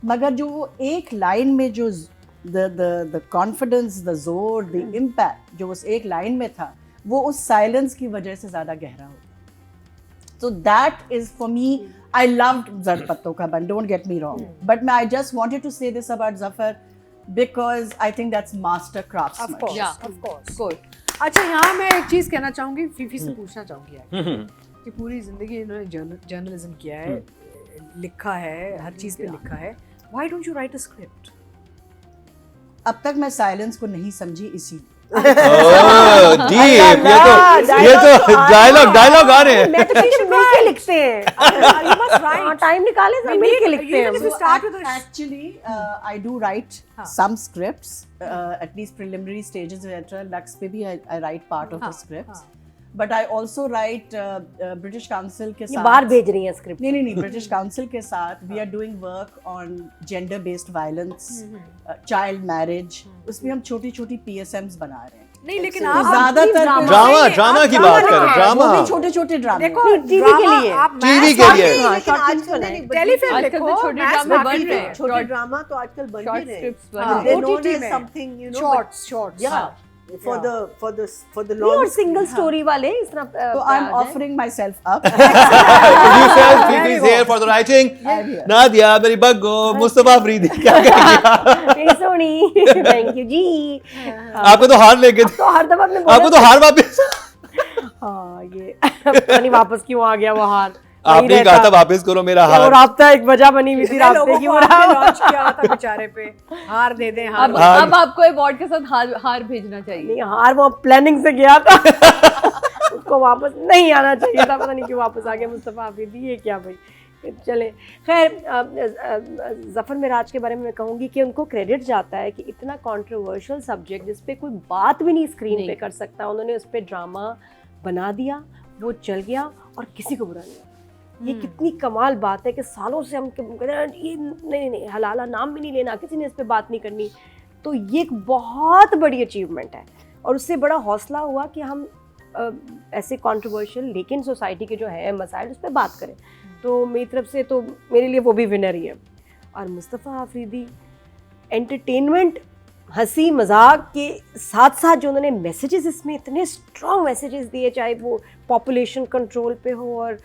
मगर जो वो एक लाइन में जो द कॉन्फिडेंस, द जोर, द इम्पैक्ट जो उस एक लाइन में था, वो उस साइलेंस की वजह से ज़्यादा गहरा होता। So that is for me, I loved Zar Patton Ka Ban, don't get me wrong, but I just wanted to say this about Zafar because I think that's master craftsmanship. Of course, Yeah. of course. Good. अच्छा, यहाँ मैं एक चीज़ कहना चाहूँगी, फीफी से पूछना चाहूँगी कि पूरी ज़िंदगी इन्होंने जर्नलिज्म किया है, लिखा है, हर चीज़ पे लिखा है। Why don't you write a script? अब तक मैं साइलेंस को नहीं समझी इसीलिए। डीप, ये तो डायलॉग आ रहे हैं। मैं तो फिर मिलके लिखते हैं, टाइम निकाले सब मिलके लिखते हैं। Actually, I do write some scripts, at least preliminary stages, etc. Lux पे भी I write part of the scripts. But I also write British Council के साथ। ये बाहर भेज रही हैं स्क्रिप्ट? नहीं, British Council के साथ we are doing work on gender-based violence, child marriage. उसमें हम छोटी-छोटी PSMs बना रहे हैं। नहीं, लेकिन तो आप ज्यादातर ड्रामा की बात करें, ड्रामा, छोटे-छोटे ड्रामे। देखो, टीवी के लिए, टीवी के लिए टेलीफिल्म लिखो, छोटे ड्रामे बन रहे हैं, छोटे ड्रामा तो आजकल बन शॉर्ट रहे हैं। स्क्रिप्ट्स बन रहे They're हैं। known as something, you know, shorts. yeah, for the नहीं, और long सिंगल स्टोरी वाले इस तरह। तो I'm offering myself up. Producer Fifi is here for the writing. Nadia, मेरी बग्गो, मुस्तफा अफरीदी, क्या करेंगे? सोनी, थैंक यू जी। आपको तो हार लेके, तो हर दफा आपको तो हार वापस। हाँ, ये पता नहीं वापस क्यों आ गया वो हार। आपने कहा था वापस करो मेरा हार। और राब्ता एक वजह बनी हुई थी, राब्ते की लॉन्च किया था बेचारे पे, हार दे दें, हार। अब आपको अवार्ड के साथ हार भेजना चाहिए। नहीं, हार वो प्लानिंग से गया था, उसको वापस नहीं आना चाहिए था, पता नहीं क्यों वापस आ गया मुस्तफा अफरीदी। ये क्या भाई, चले खैर। ज़फ़र मिराज के बारे में मैं कहूँगी कि उनको क्रेडिट जाता है कि इतना कंट्रोवर्शियल सब्जेक्ट जिस पे कोई बात भी नहीं स्क्रीन पे कर सकता, उन्होंने उस पर ड्रामा बना दिया, वो चल गया और किसी को बुरा नहीं लगा। ये कितनी कमाल बात है कि सालों से हम कहते हैं ये नहीं हलाला नाम भी नहीं लेना, किसी ने इस पे बात नहीं करनी। तो ये एक बहुत बड़ी अचीवमेंट है और उससे बड़ा हौसला हुआ कि हम ऐसे कंट्रोवर्शियल लेकिन सोसाइटी के जो है मसाइल उस पर बात करें। तो मेरी तरफ से तो मेरे लिए वो भी विनर ही है। और मुस्तफ़ा अफरीदी एंटरटेनमेंट, हंसी मजाक के साथ साथ जो उन्होंने मैसेजेस, इसमें इतने स्ट्रॉन्ग मैसेजेस दिए, चाहे वो पॉपुलेशन कंट्रोल पे हो और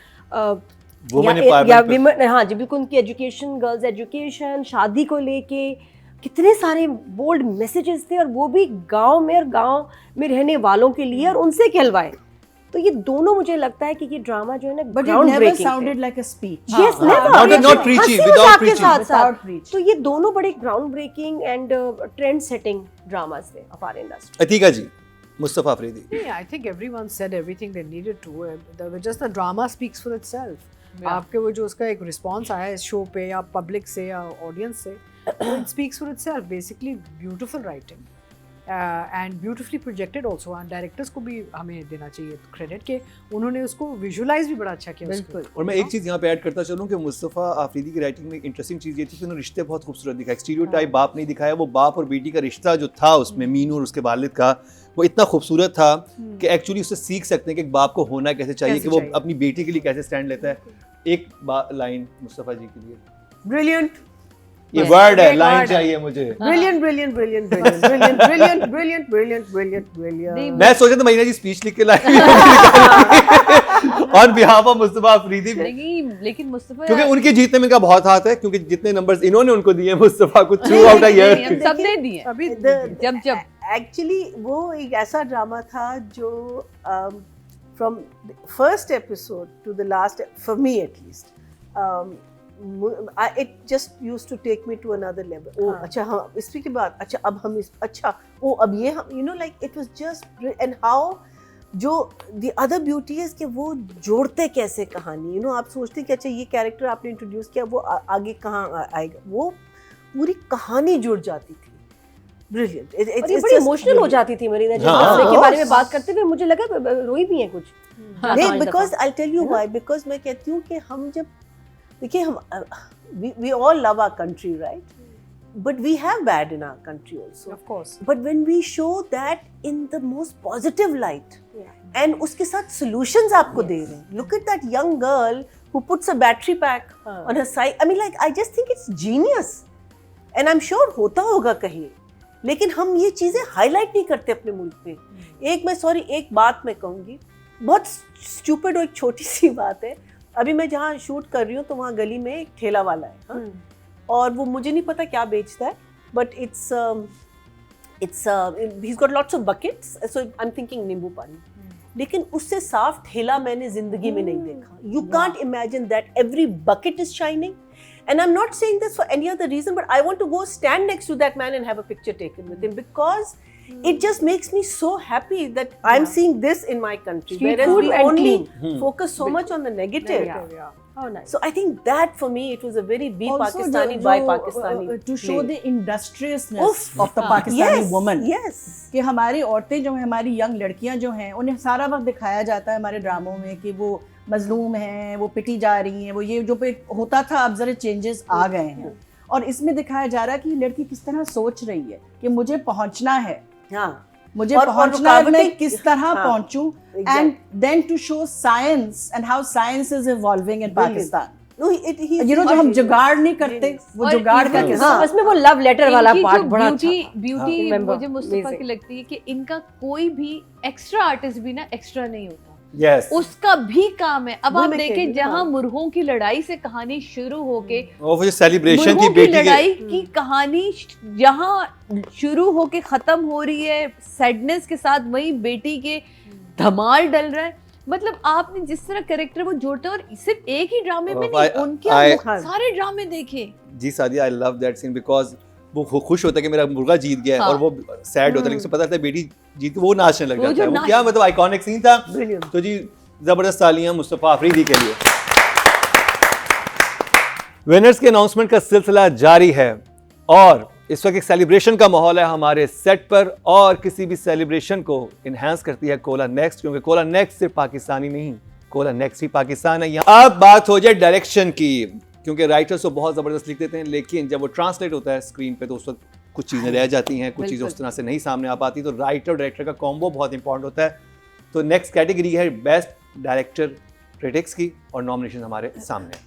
या विमेन, हाँ जी बिल्कुल, उनकी एजुकेशन, गर्ल्स एजुकेशन, शादी को लेके कितने सारे बोल्ड मैसेजेस थे, और वो भी गांव में, और गांव में रहने वालों के लिए, और उनसे कहलवाए। तो ये दोनों मुझे लगता है कि ये ड्रामा जो है ना, ground breaking sounded like a speech. Yes, not preachy, without preaching. तो ये दोनों बड़े ground breaking and trend setting dramas थे हमारे इंडस्ट्री। Atiqa ji, Mustafa Afridi. Yeah, I think everyone said everything they needed to. Just the drama speaks for itself. आपके वो जो उसका एक रिस्पॉन्स आया इस शो पे, या पब्लिक से या ऑडियंस से, it speaks for itself. Basically beautiful writing and beautifully projected also. and directors को भी हमें देना चाहिए क्रेडिट के उन्होंने उसको विजुलाइज भी बड़ा अच्छा किया। बिल्कुल। और मैं एक चीज़ यहाँ पे ऐड करता चलूँ कि मुस्तफ़ा अफरीदी की राइटिंग में इंटरेस्टिंग चीज़ ये थी कि उन्होंने रिश्ते बहुत खूबसूरत दिखाए। स्टीरियोटाइप बाप नहीं दिखाया, वो बाप और बेटी का रिश्ता जो था उसमें, मीनू और उसके वालिद का, वो इतना खूबसूरत था कि एक्चुअली उससे सीख सकते हैं कि एक बाप को होना कैसे चाहिए, कि वो अपनी बेटी के लिए कैसे स्टैंड लेता है। एक लाइन मुस्तफ़ा जी के लिए, ब्रिलियंट, ये वर्ड है, लाइन चाहिए मुझे। Brilliant brilliant brilliant brilliant brilliant brilliant brilliant brilliant brilliant brilliant. मैं सोचा था महीना जी स्पीच लिख के लाए on behalf of Mustafa Afridi, लेकिन मुस्तफा, क्योंकि उनके जीतने में का बहुत हाथ है, क्योंकि जितने नंबर्स इन्होंने उनको दिए मुस्तफा को थ्रू आउट अ ईयर, सबने दिए। अभी जब एक्चुअली वो एक ऐसा ड्रामा था जो from first episode to the last, for me at least, it just used to take me to another level. Oh, अच्छा हाँ, इसी के बाद अच्छा अब हम इस, अच्छा ओ अब ये हम, you know, like it was just, and how जो the other beauty is कि वो जोड़ते कैसे कहानी, you know, आप सोचते कि अच्छा ये कैरेक्टर आपने इंट्रोड्यूस किया, वो आगे कहाँ आएगा, वो पूरी कहानी जुड़ जाती थी। ब्रिलियंट, ये बड़ी इमोशनल हो जाती थी मेरी नजर के बारे में बात करते हुए, मुझे लगा रोई भी है कुछ। नहीं, because I tell you why, because मैं कहती हूँ कि हम जब देखिए हम we all love our country, right? but we have bad in our country also. Of course. But when we show that in the most positive light, and उसके साथ solutions आपको दे रहे हैं. Look at that young girl who puts a battery pack on her side. I mean, like, I just think it's genius. And I'm sure होता होगा कहीं, लेकिन हम ये चीज़ें highlight नहीं करते अपने मुल्क में. एक बात मैं कहूँगी, बहुत stupid और एक छोटी सी बात है. अभी मैं जहाँ शूट कर रही हूँ तो वहाँ गली में एक ठेला वाला है, हाँ? और वो मुझे नहीं पता क्या बेचता है, but it's he's got lots of buckets, so I'm thinking नींबू पानी. लेकिन उससे साफ ठेला मैंने जिंदगी में नहीं देखा. You can't imagine that every bucket is shining. And I'm not saying this for any other reason, but I want to go stand next to that man and have a picture taken with him, because it just makes me so happy that I'm seeing this in my country, Street whereas food we and only clean. focus so much on the negative. How nice. So I think that for me it was a very be Also, Pakistani by Pakistani to show play. the industriousness of the Pakistani Yes, woman. yes. कि हमारी औरतें जो हैं, हमारी यंग लड़कियां जो हैं, उन्हें सारा वक्त दिखाया जाता है हमारे ड्रामों में कि वो मजलूम हैं, वो पिटी जा रही हैं, वो ये जो पे होता था अब जरा चेंजेस आ गए हैं. और इसमें दिखाया जा रहा है कि लड़की किस तरह सोच रही है कि मुझे पहुंचना है, मुझे पहुंचना है, मैं किस तरह पहुंचूं, and then to show science and how science is evolving in Pakistan. जो हम जुगाड़ नहीं करते, वो जुगाड़ का किस्सा. उसमें वो लव लेटर वाला पार्ट बड़ा अच्छा था. ब्यूटी मुझे मुस्तफा की लगती है कि इनका कोई भी एक्स्ट्रा आर्टिस्ट भी ना एक्स्ट्रा नहीं होता. Yes. उसका भी काम है. अब आप देखें जहाँ मुर्गों की लड़ाई से कहानी शुरू होके वो सेलिब्रेशन की बेटी लड़ाई की कहानी जहाँ शुरू होके खत्म हो रही है सैडनेस के साथ, वही बेटी के धमाल डल रहा है. मतलब आपने जिस तरह कैरेक्टर वो जोड़ते हैं, और सिर्फ एक ही ड्रामे में नहीं, उनके सारे ड्रामे देखे. Ji Sadia, I love that scene because वो खुश होता है कि मेरा मुर्गा जीत गया है, और वो सैड होता है लेकिन पता चलता है बेटी जीत, वो नाचने लग जाता है. वो क्या मतलब आइकॉनिक सीन था. तो जी जबरदस्त तालियां मुस्तफा अफरीदी के लिए. विनर्स के अनाउंसमेंट का सिलसिला जारी है और इस वक्त एक सेलिब्रेशन का माहौल है हमारे सेट पर, और किसी भी सेलिब्रेशन को इनहेंस करती है कोला नेक्स्ट, क्योंकि कोला नेक्स्ट सिर्फ पाकिस्तानी नहीं, कोला नेक्स्ट ही पाकिस्तान है. यहाँ अब बात हो जाए डायरेक्शन की, क्योंकि राइटर्स तो बहुत ज़बरदस्त लिख देते हैं, लेकिन जब वो ट्रांसलेट होता है स्क्रीन पे तो उस वक्त कुछ चीज़ें रह जाती हैं, कुछ चीज़ें उस तरह से नहीं सामने आ पाती. तो राइटर और डायरेक्टर का कॉम्बो बहुत इंपॉर्टेंट होता है. तो नेक्स्ट कैटेगरी है बेस्ट डायरेक्टर क्रिटिक्स की, और नॉमिनेशन हमारे सामने.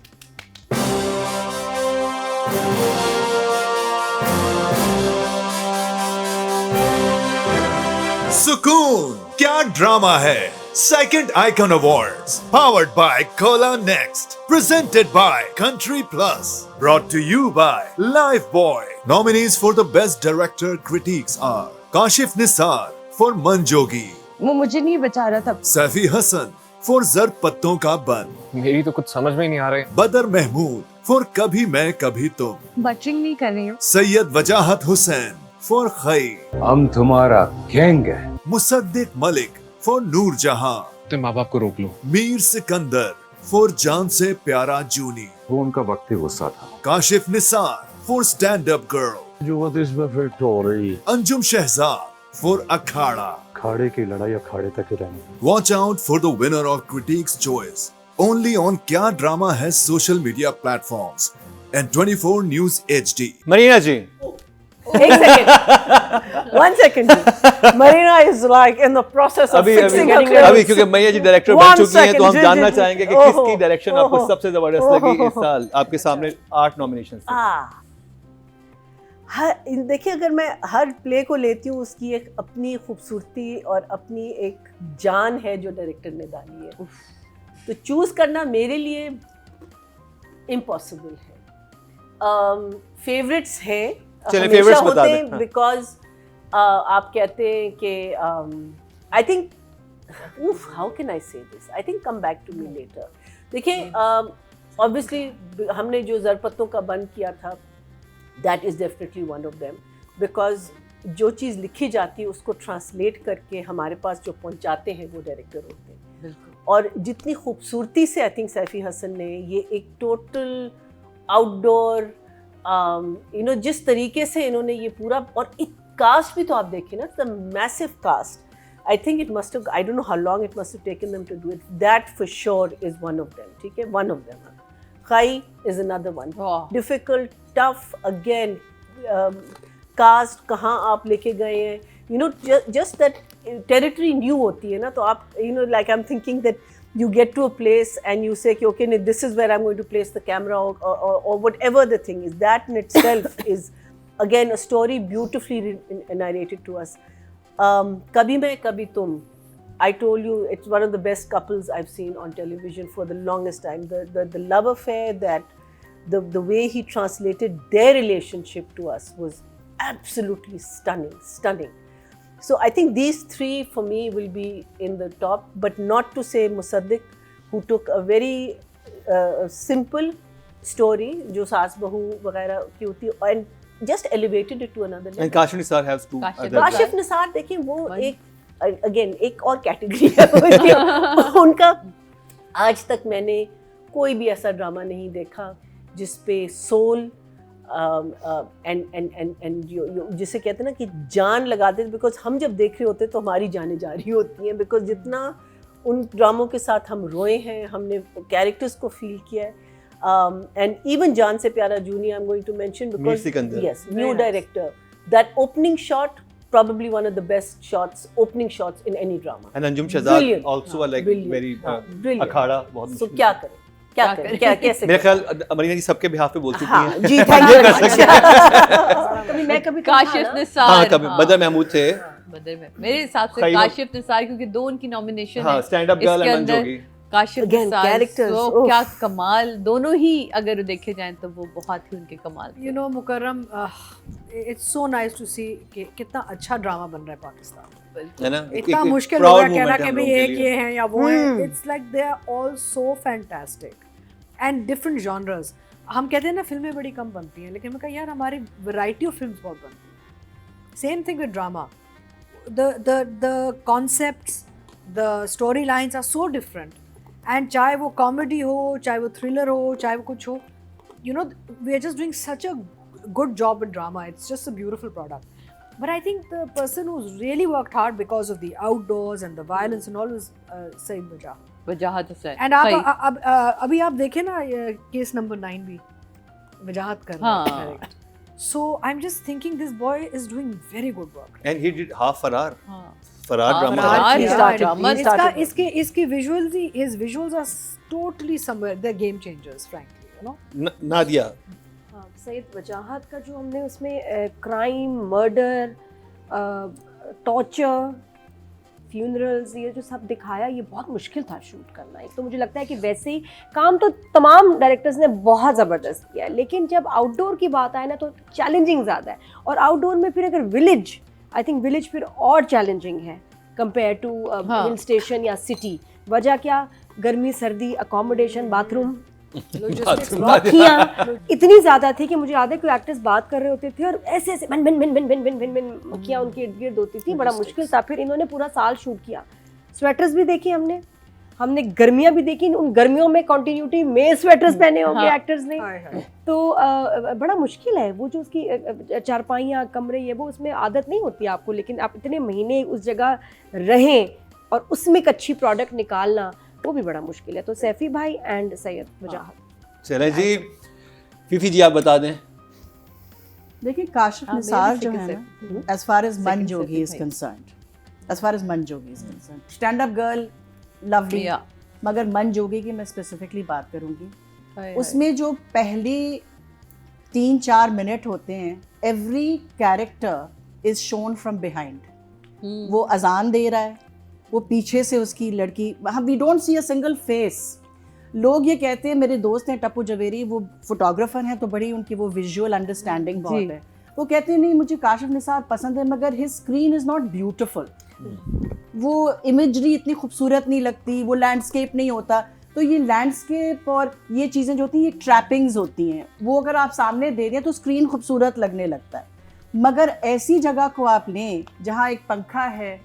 सुकून क्या ड्रामा है. Second Icon Awards, powered by Kola Next, presented by Country Plus, brought to you by Lifebuoy. Nominees for the best director critiques are Kashif Nisar for Manjogi, वो मुझे नहीं बचा रहा था. Safi Hassan for जर पत्तों का बन, मेरी तो कुछ समझ में ही नहीं आ रही. बदर महमूद for कभी मैं कभी तुम, बटरिंग नहीं कर रही हूँ. सैयद वजाहत हुसैन for खैर, हम तुम्हारा गैंग है. मुसद्दिक मलिक for नूरजहां, तो माँ बाप को रोक लो. मीर सिकंदर for जान से प्यारा जूनी, वो उनका वक्त ही गुस्सा था. Kashif Nisar for stand up girl, जुवत इसमें फिर टोरी. अंजुम शहजाद for अखाड़ा. अखाड़े की लड़ाई अखाड़े तक ही रहने. Watch out for the winner of Critics' Choice only on क्या ड्रामा है social media platforms and 24 News HD. Marina ji, एक second, 1 second. Marina is like in the process of fixing her clothes. अभी क्योंकि मैया जी डायरेक्टर बन चुकी हैं, तो हम जानना चाहेंगे कि किसकी डायरेक्शन आपको सबसे जबरदस्त लगी इस साल. आपके सामने 8 नॉमिनेशंस हैं. देखिए, अगर मैं हर प्ले को लेती हूँ, उसकी एक अपनी खूबसूरती और अपनी एक जान है जो डायरेक्टर ने डाली है. तो चूज करना मेरे लिए इम्पॉसिबल है. फेवरेट्स है, हमेशा होते हैं, बिकॉज आप कहते हैं कि I think, how can I say this, I think come back to me later. देखिए, ऑब्वियसली हमने जो ज़रपत्तों का बंद किया था, that is definitely one of them, because जो चीज़ लिखी जाती है उसको ट्रांसलेट करके हमारे पास जो पहुंचाते हैं वो डायरेक्टर होते हैं. बिल्कुल. और जितनी खूबसूरती से आई थिंक सैफी हसन ने ये एक टोटल आउटडोर जिस तरीके से इन्होंने ये पूरा, और एक कास्ट भी तो आप देखें ना, the massive cast. I think it must have, I don't know how long it must have taken them to do it. That for sure is one of them. ठीक है, one of them. Khai is another one. Difficult, tough, again, cast कहाँ आप लेके गए हैं, you know just that territory new होती है ना, तो आप you know like I am thinking that you get to a place and you say okay this is where I'm going to place the camera or whatever the thing is. That in itself is again a story beautifully narrated to us. Kabhi Main Kabhi Tum, I told you it's one of the best couples I've seen on television for the longest time. The love affair, that the way he translated their relationship to us was absolutely stunning. So I think these three for me will be in the top, but not to say Musaddiq, who took a very simple story जो सास बहू वगैरह की होती है and just elevated it to another level. And Kashif Nisar has two. Kashif Nisar देखिए वो एक again एक और कैटेगरी है उनका। आज तक मैंने कोई भी ऐसा ड्रामा नहीं देखा जिसपे सोल एंड जिसे कहते हैं ना कि जान लगाते, बिकॉज हम जब देख रहे होते तो हमारी जानें जा रही होती हैं, बिकॉज जितना उन ड्रामों के साथ हम रोए हैं, हमने कैरेक्टर्स को फील किया है। एंड इवन जान से प्यारा junior I am going to mention because yes new director, that opening shot probably one of the best shots, opening shots in any drama. And Anjum Shahzad also like very अखाड़ा बहुत। So क्या करें क्या कैसे? मेरे ख्याल मरीना जी सबके बिहाफ पे बोल चुकी हैं। जी थैंक यू। कभी काशिफ निसार, हाँ कभी बदर महमूद थे, बदर में मेरे हिसाब से काशिफ निसार, क्योंकि दो उनकी नॉमिनेशन है stand up girl and Manjogi. Kashif Nisar तो क्या कमाल, दोनों ही अगर देखे जाएं तो वो बहुत ही उनके कमाल। You know Mukarram, it's so nice to see कि कितना अच्छा ड्रामा बन रहा है पाकिस्तान, है ना? इतना मुश्किल हो रहा है कहना कि भाई एक ये है या वो है। It's like they are all so fantastic and different genres. हम कहते हैं ना फिल्में बड़ी कम बनती हैं, लेकिन मैं कहा यार हमारी वैरायटी ऑफ फिल्म्स बहुत बनती है। Same thing with drama, the concepts, the story lines are so different, and चाहे वो कॉमेडी हो, चाहे वो थ्रिलर हो, चाहे वो कुछ हो, you know we are just doing such a good job in drama. It's just a beautiful product. But I think the person who's really worked hard because of the outdoors and the violence and all was Saeed Wajahat Hussain. And आप अभी आप देखें ना केस नंबर 9 भी वजाहत कर रहा है, correct. So I'm just thinking this boy is doing very good work. And he did half Farar. Farar drama. इसके visuals he, his visuals are totally somewhere. They're game changers, frankly. You know. Nadia. Syed वजाहत का जो हमने उसमें क्राइम, मर्डर, टॉर्चर, फ्यूनरल्स, ये जो सब दिखाया, ये बहुत मुश्किल था शूट करना। एक तो मुझे लगता है कि वैसे ही काम तो तमाम डायरेक्टर्स ने बहुत ज़बरदस्त किया है, लेकिन जब आउटडोर की बात आए ना तो चैलेंजिंग ज़्यादा है। और आउटडोर में फिर अगर विलेज, आई थिंक विलेज फिर और चैलेंजिंग है कंपेयर टू हिल स्टेशन या सिटी। वजह क्या? गर्मी, सर्दी, अकोमोडेशन, बाथरूम, इतनी ज़्यादा थी कि मुझे याद है कोई एक्टर्स बात कर रहे होते थे और ऐसे ऐसे बन बन बन बन बन बन बन बन मक्खियाँ उनके इर्द गिर्द होती थी। बड़ा मुश्किल था। फिर इन्होंने पूरा साल शूट किया, स्वेटर्स भी देखी हमने गर्मियाँ भी देखी, उन गर्मियों में कंटिन्यूटी में स्वेटर्स पहने होंगे एक्टर्स ने। तो बड़ा मुश्किल है वो जो उसकी चारपाइयाँ, कमरे, ये वो उसमें आदत नहीं होती आपको, लेकिन आप इतने महीने उस जगह रहें और उसमें एक अच्छी प्रोडक्ट निकालना, वो भी बड़ा मुश्किल है। तो सैफी भाई एंड सैयद वजाहत। चलें जी, फीफी जी आप बता दें। देखिए काशिफ निसार जो है ना, as far as मंजोगी is concerned, stand up girl lovely, मगर मंजोगी की मैं स्पेसिफिकली बात करूंगी, उसमें जो पहली 3-4 मिनट होते हैं, every character is shown from behind. वो अजान दे रहा है, वो पीछे से उसकी लड़की, we don't see a single face. लोग ये कहते हैं, मेरे दोस्त हैं टप्पू जवेरी, वो फोटोग्राफर हैं, तो बड़ी उनकी वो विजुअल अंडरस्टैंडिंग बहुत है। वो कहते हैं नहीं मुझे काशिफ निसार पसंद है, मगर his screen is not beautiful, वो इमेजरी इतनी खूबसूरत नहीं लगती, वो लैंडस्केप नहीं होता। तो ये लैंडस्केप और ये चीज़ें जो होती हैं, ये ट्रैपिंग्स होती हैं, वो अगर आप सामने दे दें तो स्क्रीन खूबसूरत लगने लगता है। मगर ऐसी जगह को आप लें जहाँ एक पंखा है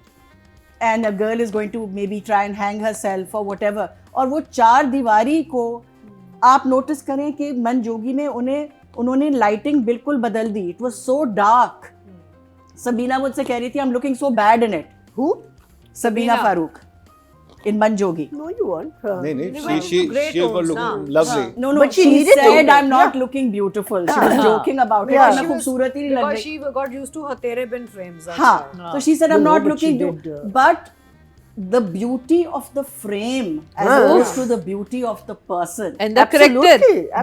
and a girl is going to maybe try and hang herself or whatever, और वो 4 दीवारी को आप नोटिस करें कि मंजोगी में उन्होंने लाइटिंग बिल्कुल बदल दी। It was so dark. Sabina मुझसे कह रही थी I am looking so bad in it. Who? Sabina Farooq. in Manjogi. No, you weren't. नहीं she was looking lovely. No, But she she needed said to. I'm not looking beautiful. She was joking about it. Yeah. मैं खूबसूरत ही नहीं लग Because रही. she got used to her tere bin frames. that's हाँ, why. so she said I'm No, not but she looking did, but the beauty of the frame as opposed to the beauty of the person. And the character.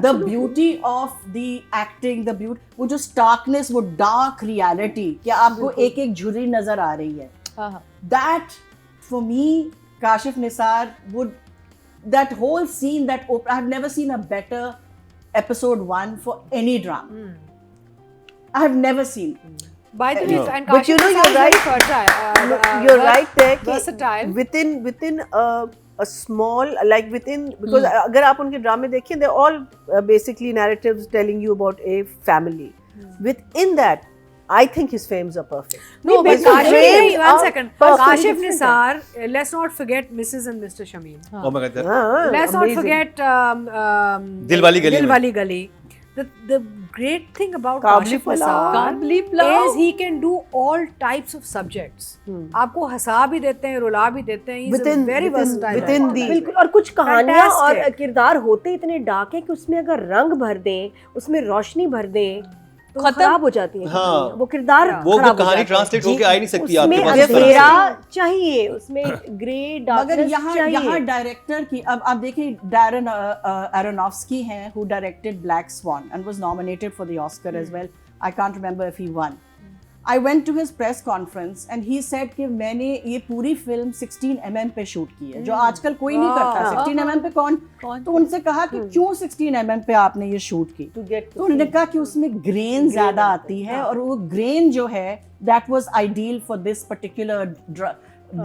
The beauty of the acting, the beauty, वो जो starkness, वो dark reality, कि आपको एक एक झुर्री नजर आ रही है. That for me, Kashif Nisar would, that whole scene, that I've never seen a better episode 1 for any drama. I have never seen. By the way, No. and But you know, Kashif you're Nisar is right. very fertile. You're right there. कि versatile. Within a small, like within, because अगर आप उनके ड्रामे देखिए, they're all basically narratives telling you about a family. Within that, I think his frames are perfect. No, but his Kashif, frames one are second. perfectly Kashif different. Nisar, let's not forget Mrs. and Mr. Shamim. Oh my God. Let's not amazing. forget Dilwali Gali में. Dilwali Gali. The great thing about Kaabli Kashif Pulao. Nisar काबली pulao is he can do all types of subjects. आपको हंसा भी देते हैं, रुला भी देते हैं. He's a very versatile. within actor. the बिल्कुल. और कुछ कहानियां और Fantastic. किरदार होते इतने डार्क है कि उसमें अगर रंग भर दें, उसमें रोशनी भर दें, तो खत्म। खराब हो जाती है. हाँ। कहानियां. वो किरदार वो खराब हो कहानी जाते हैं. ट्रांसलेट होके आ ही नहीं सकती उसमें आपके पास इस तरह से। अंधेरा चाहिए, उसमें ग्रे मगर डार्कनेस यहाँ चाहिए. डायरेक्टर की, अब आप देखिए डैरन Aronofsky हैं who directed Black Swan and was nominated for the Oscar as well. I can't remember if he won. I went to his press conference and he said कि मैंने ये पूरी फिल्म 16 mm पे शूट की है, जो आजकल कोई नहीं करता. 16 mm पे कौन? तो उनसे कहा कि क्यों 16 mm पे आपने ये शूट की? तो उन्होंने कहा कि उसमें ग्रेन ज्यादा आती है और वो ग्रेन जो है that was ideal for this particular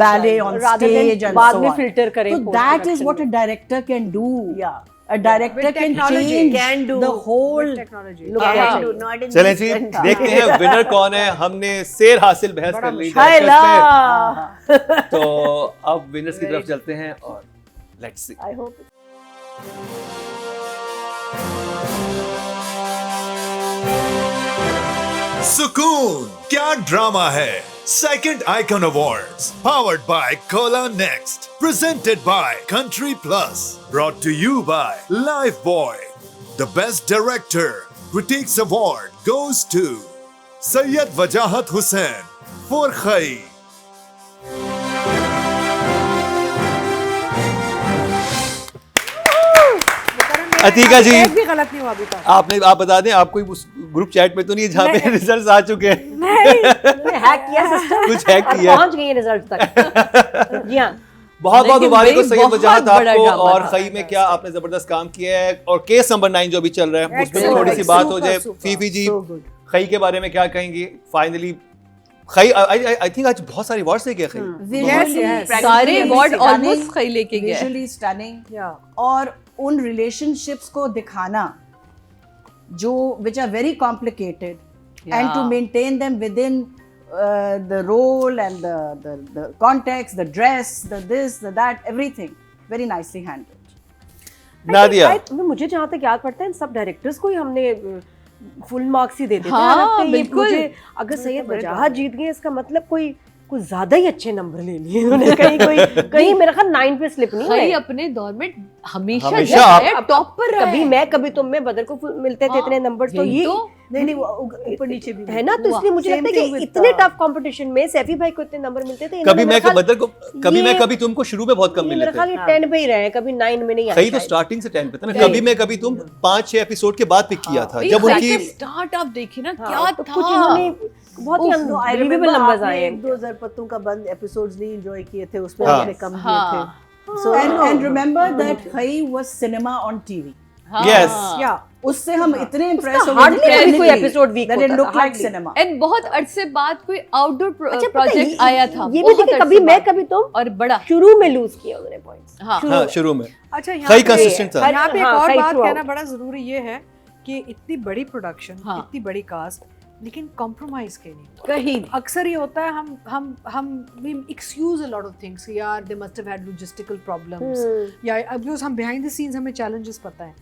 ballet on Rather than stage and बाद so में on. filter करें So that is what a director can do. Yeah. A director With can technology. change Can do. the whole. With technology. Look, हाँ. can do, not in चलें this जी, country. देखते हैं विनर कौन है. हमने शेर हासिल बहस कर ली हाय directors ला. पे. तो अब विनर्स की तरफ चलते हैं और लेट्स सी. I hope. सुकून क्या ड्रामा है. Second Icon Awards, powered by Kola Next, presented by Country Plus, brought to you by Lifebuoy. The best director critiques award goes to Sayyid Wajahat Hussain for Khai. Atika जी, एक भी गलत नहीं हुआ अभी तक. आप बता दें, आप कोई उस ग्रुप चैट में तो नहीं है जहाँ पे रिजल्ट्स आ चुके हैं? उन्होंने हैक किया सिस्टम. कुछ हैक किया है. पहुंच गई रिजल्ट तक. जी हाँ. बहुत बहुत लेकिन मुबारक हो भाई, सैयद बहुत वजाहत बड़ा आपको. ड्रामा और था. खई में क्या आपने जबरदस्त काम किया है. और केस नंबर 9 जो अभी चल रहा है उसमें Excellent, थोड़ी सी बात हो जाए. super, फीफी जी, So good. खई के बारे में क्या कहेंगी? फाइनली खई आई थिंक आज बहुत सारे अवार्ड्स लेके खई. Visually, yes. practically सारे अवार्ड stunning, ऑलमोस्ट खई लेके गए. visually stunning, Yeah. और उन रिलेशनशिप्स को दिखाना जो which are very complicated and to Yeah. maintain them within the role and the context, the dress, the this, the that, everything very nicely handled. Nadia, मुझे जहाँ तक याद पड़ता है सब डायरेक्टर्स को ही हमने फुल मार्क्स ही दे देते हाँ, हैं. लगता है ये बिल्कुल. मुझे अगर सैयद वजाहत जीत गए इसका मतलब कोई कुछ ज्यादा ही अच्छे नंबर ले लिए उन्होंने. कहीं मेरा ख्याल 9 पे स्लिप नहीं खई हुए. अपने दौर में हमेशा हमेशा टॉप पर रहा कभी है. मैं कभी तुम में बदर को मिलते थे हाँ, इतने नंबर. तो यही ये तो. नहीं वो ऊपर नीचे भी है ना. तो इसलिए मुझे Same लगता है thing कि with इतने the- टफ कंपटीशन में सैफी भाई को इतने नंबर मिलते थे. कभी इन्होंने मैं मेरा ख्याल- बदर को, कभी मैं ये- कभी तुमको शुरू में बहुत कम ये मिले मेरा थे. ख्याल ये 10 पे ही रहे हैं, कभी 9 में नहीं आए. खई तो शायद. स्टार्टिंग से 10 पे था ना. कभी मैं कभी तुम 5-6 एपिसोड के बाद पिक किया था भाई, जब उनकी स्टार्ट आप देखिए ना हाँ, क्या तो था. कुछ इन्होंने बहुत ही I अनबिलीवेबल remember नंबर्स आपने आए हैं. 1-2 ज़रपत्तों का बंद एपिसोड्स नहीं एंजॉय किए थे, उसमें हाँ. आपने कम दिए हाँ. थे. So And remember that Khai was cinema on TV. हाँ. Yes. Yeah. उससे हम इतने इम्प्रेस हो hardly गए कभी कोई episode weak that होता it था, looked like hardly. cinema. And बहुत अरसे बाद कोई आउटडोर अच्छा, पता है, प्रोजेक्ट आया था. ये भी बहुत देखिए अरसे कभी मैं बाद. कभी तुम और बड़ा. शुरू में लूज किए उन्होंने पॉइंट्स. हाँ. हाँ शुरू में अच्छा, यहाँ खई पे- कंसिस्टेंट था. यहाँ पे एक हाँ, और Khai बात throughout. कहना बड़ा जरूरी ये है कि इतनी बड़ी प्रोडक्शन, हाँ. इतनी बड़ी कास्ट, लेकिन कॉम्प्रोमाइज के नहीं. कहीं अक्सर ये होता है हम we excuse a lot of things. यार they must have had logistical problems. या because हम behind the scenes हमें challenges पता है.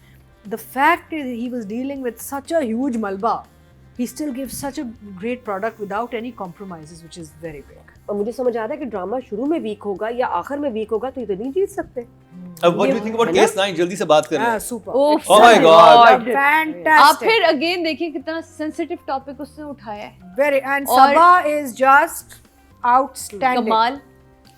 The fact is he was dealing with such a huge malba he still gives such a great product without any compromises, which is very big. और मुझे समझ आ रहा है कि ड्रामा शुरू में वीक होगा या आखिर में वीक होगा तो ये तो नहीं जीत सकते। अब what do you think about case 9? जल्दी से बात करें। Super. Oh my God. Fantastic. आप फिर अगेन देखिए कितना सेंसिटिव टॉपिक उसने उठाया है। Very, and Sabha is just outstanding. कमाल।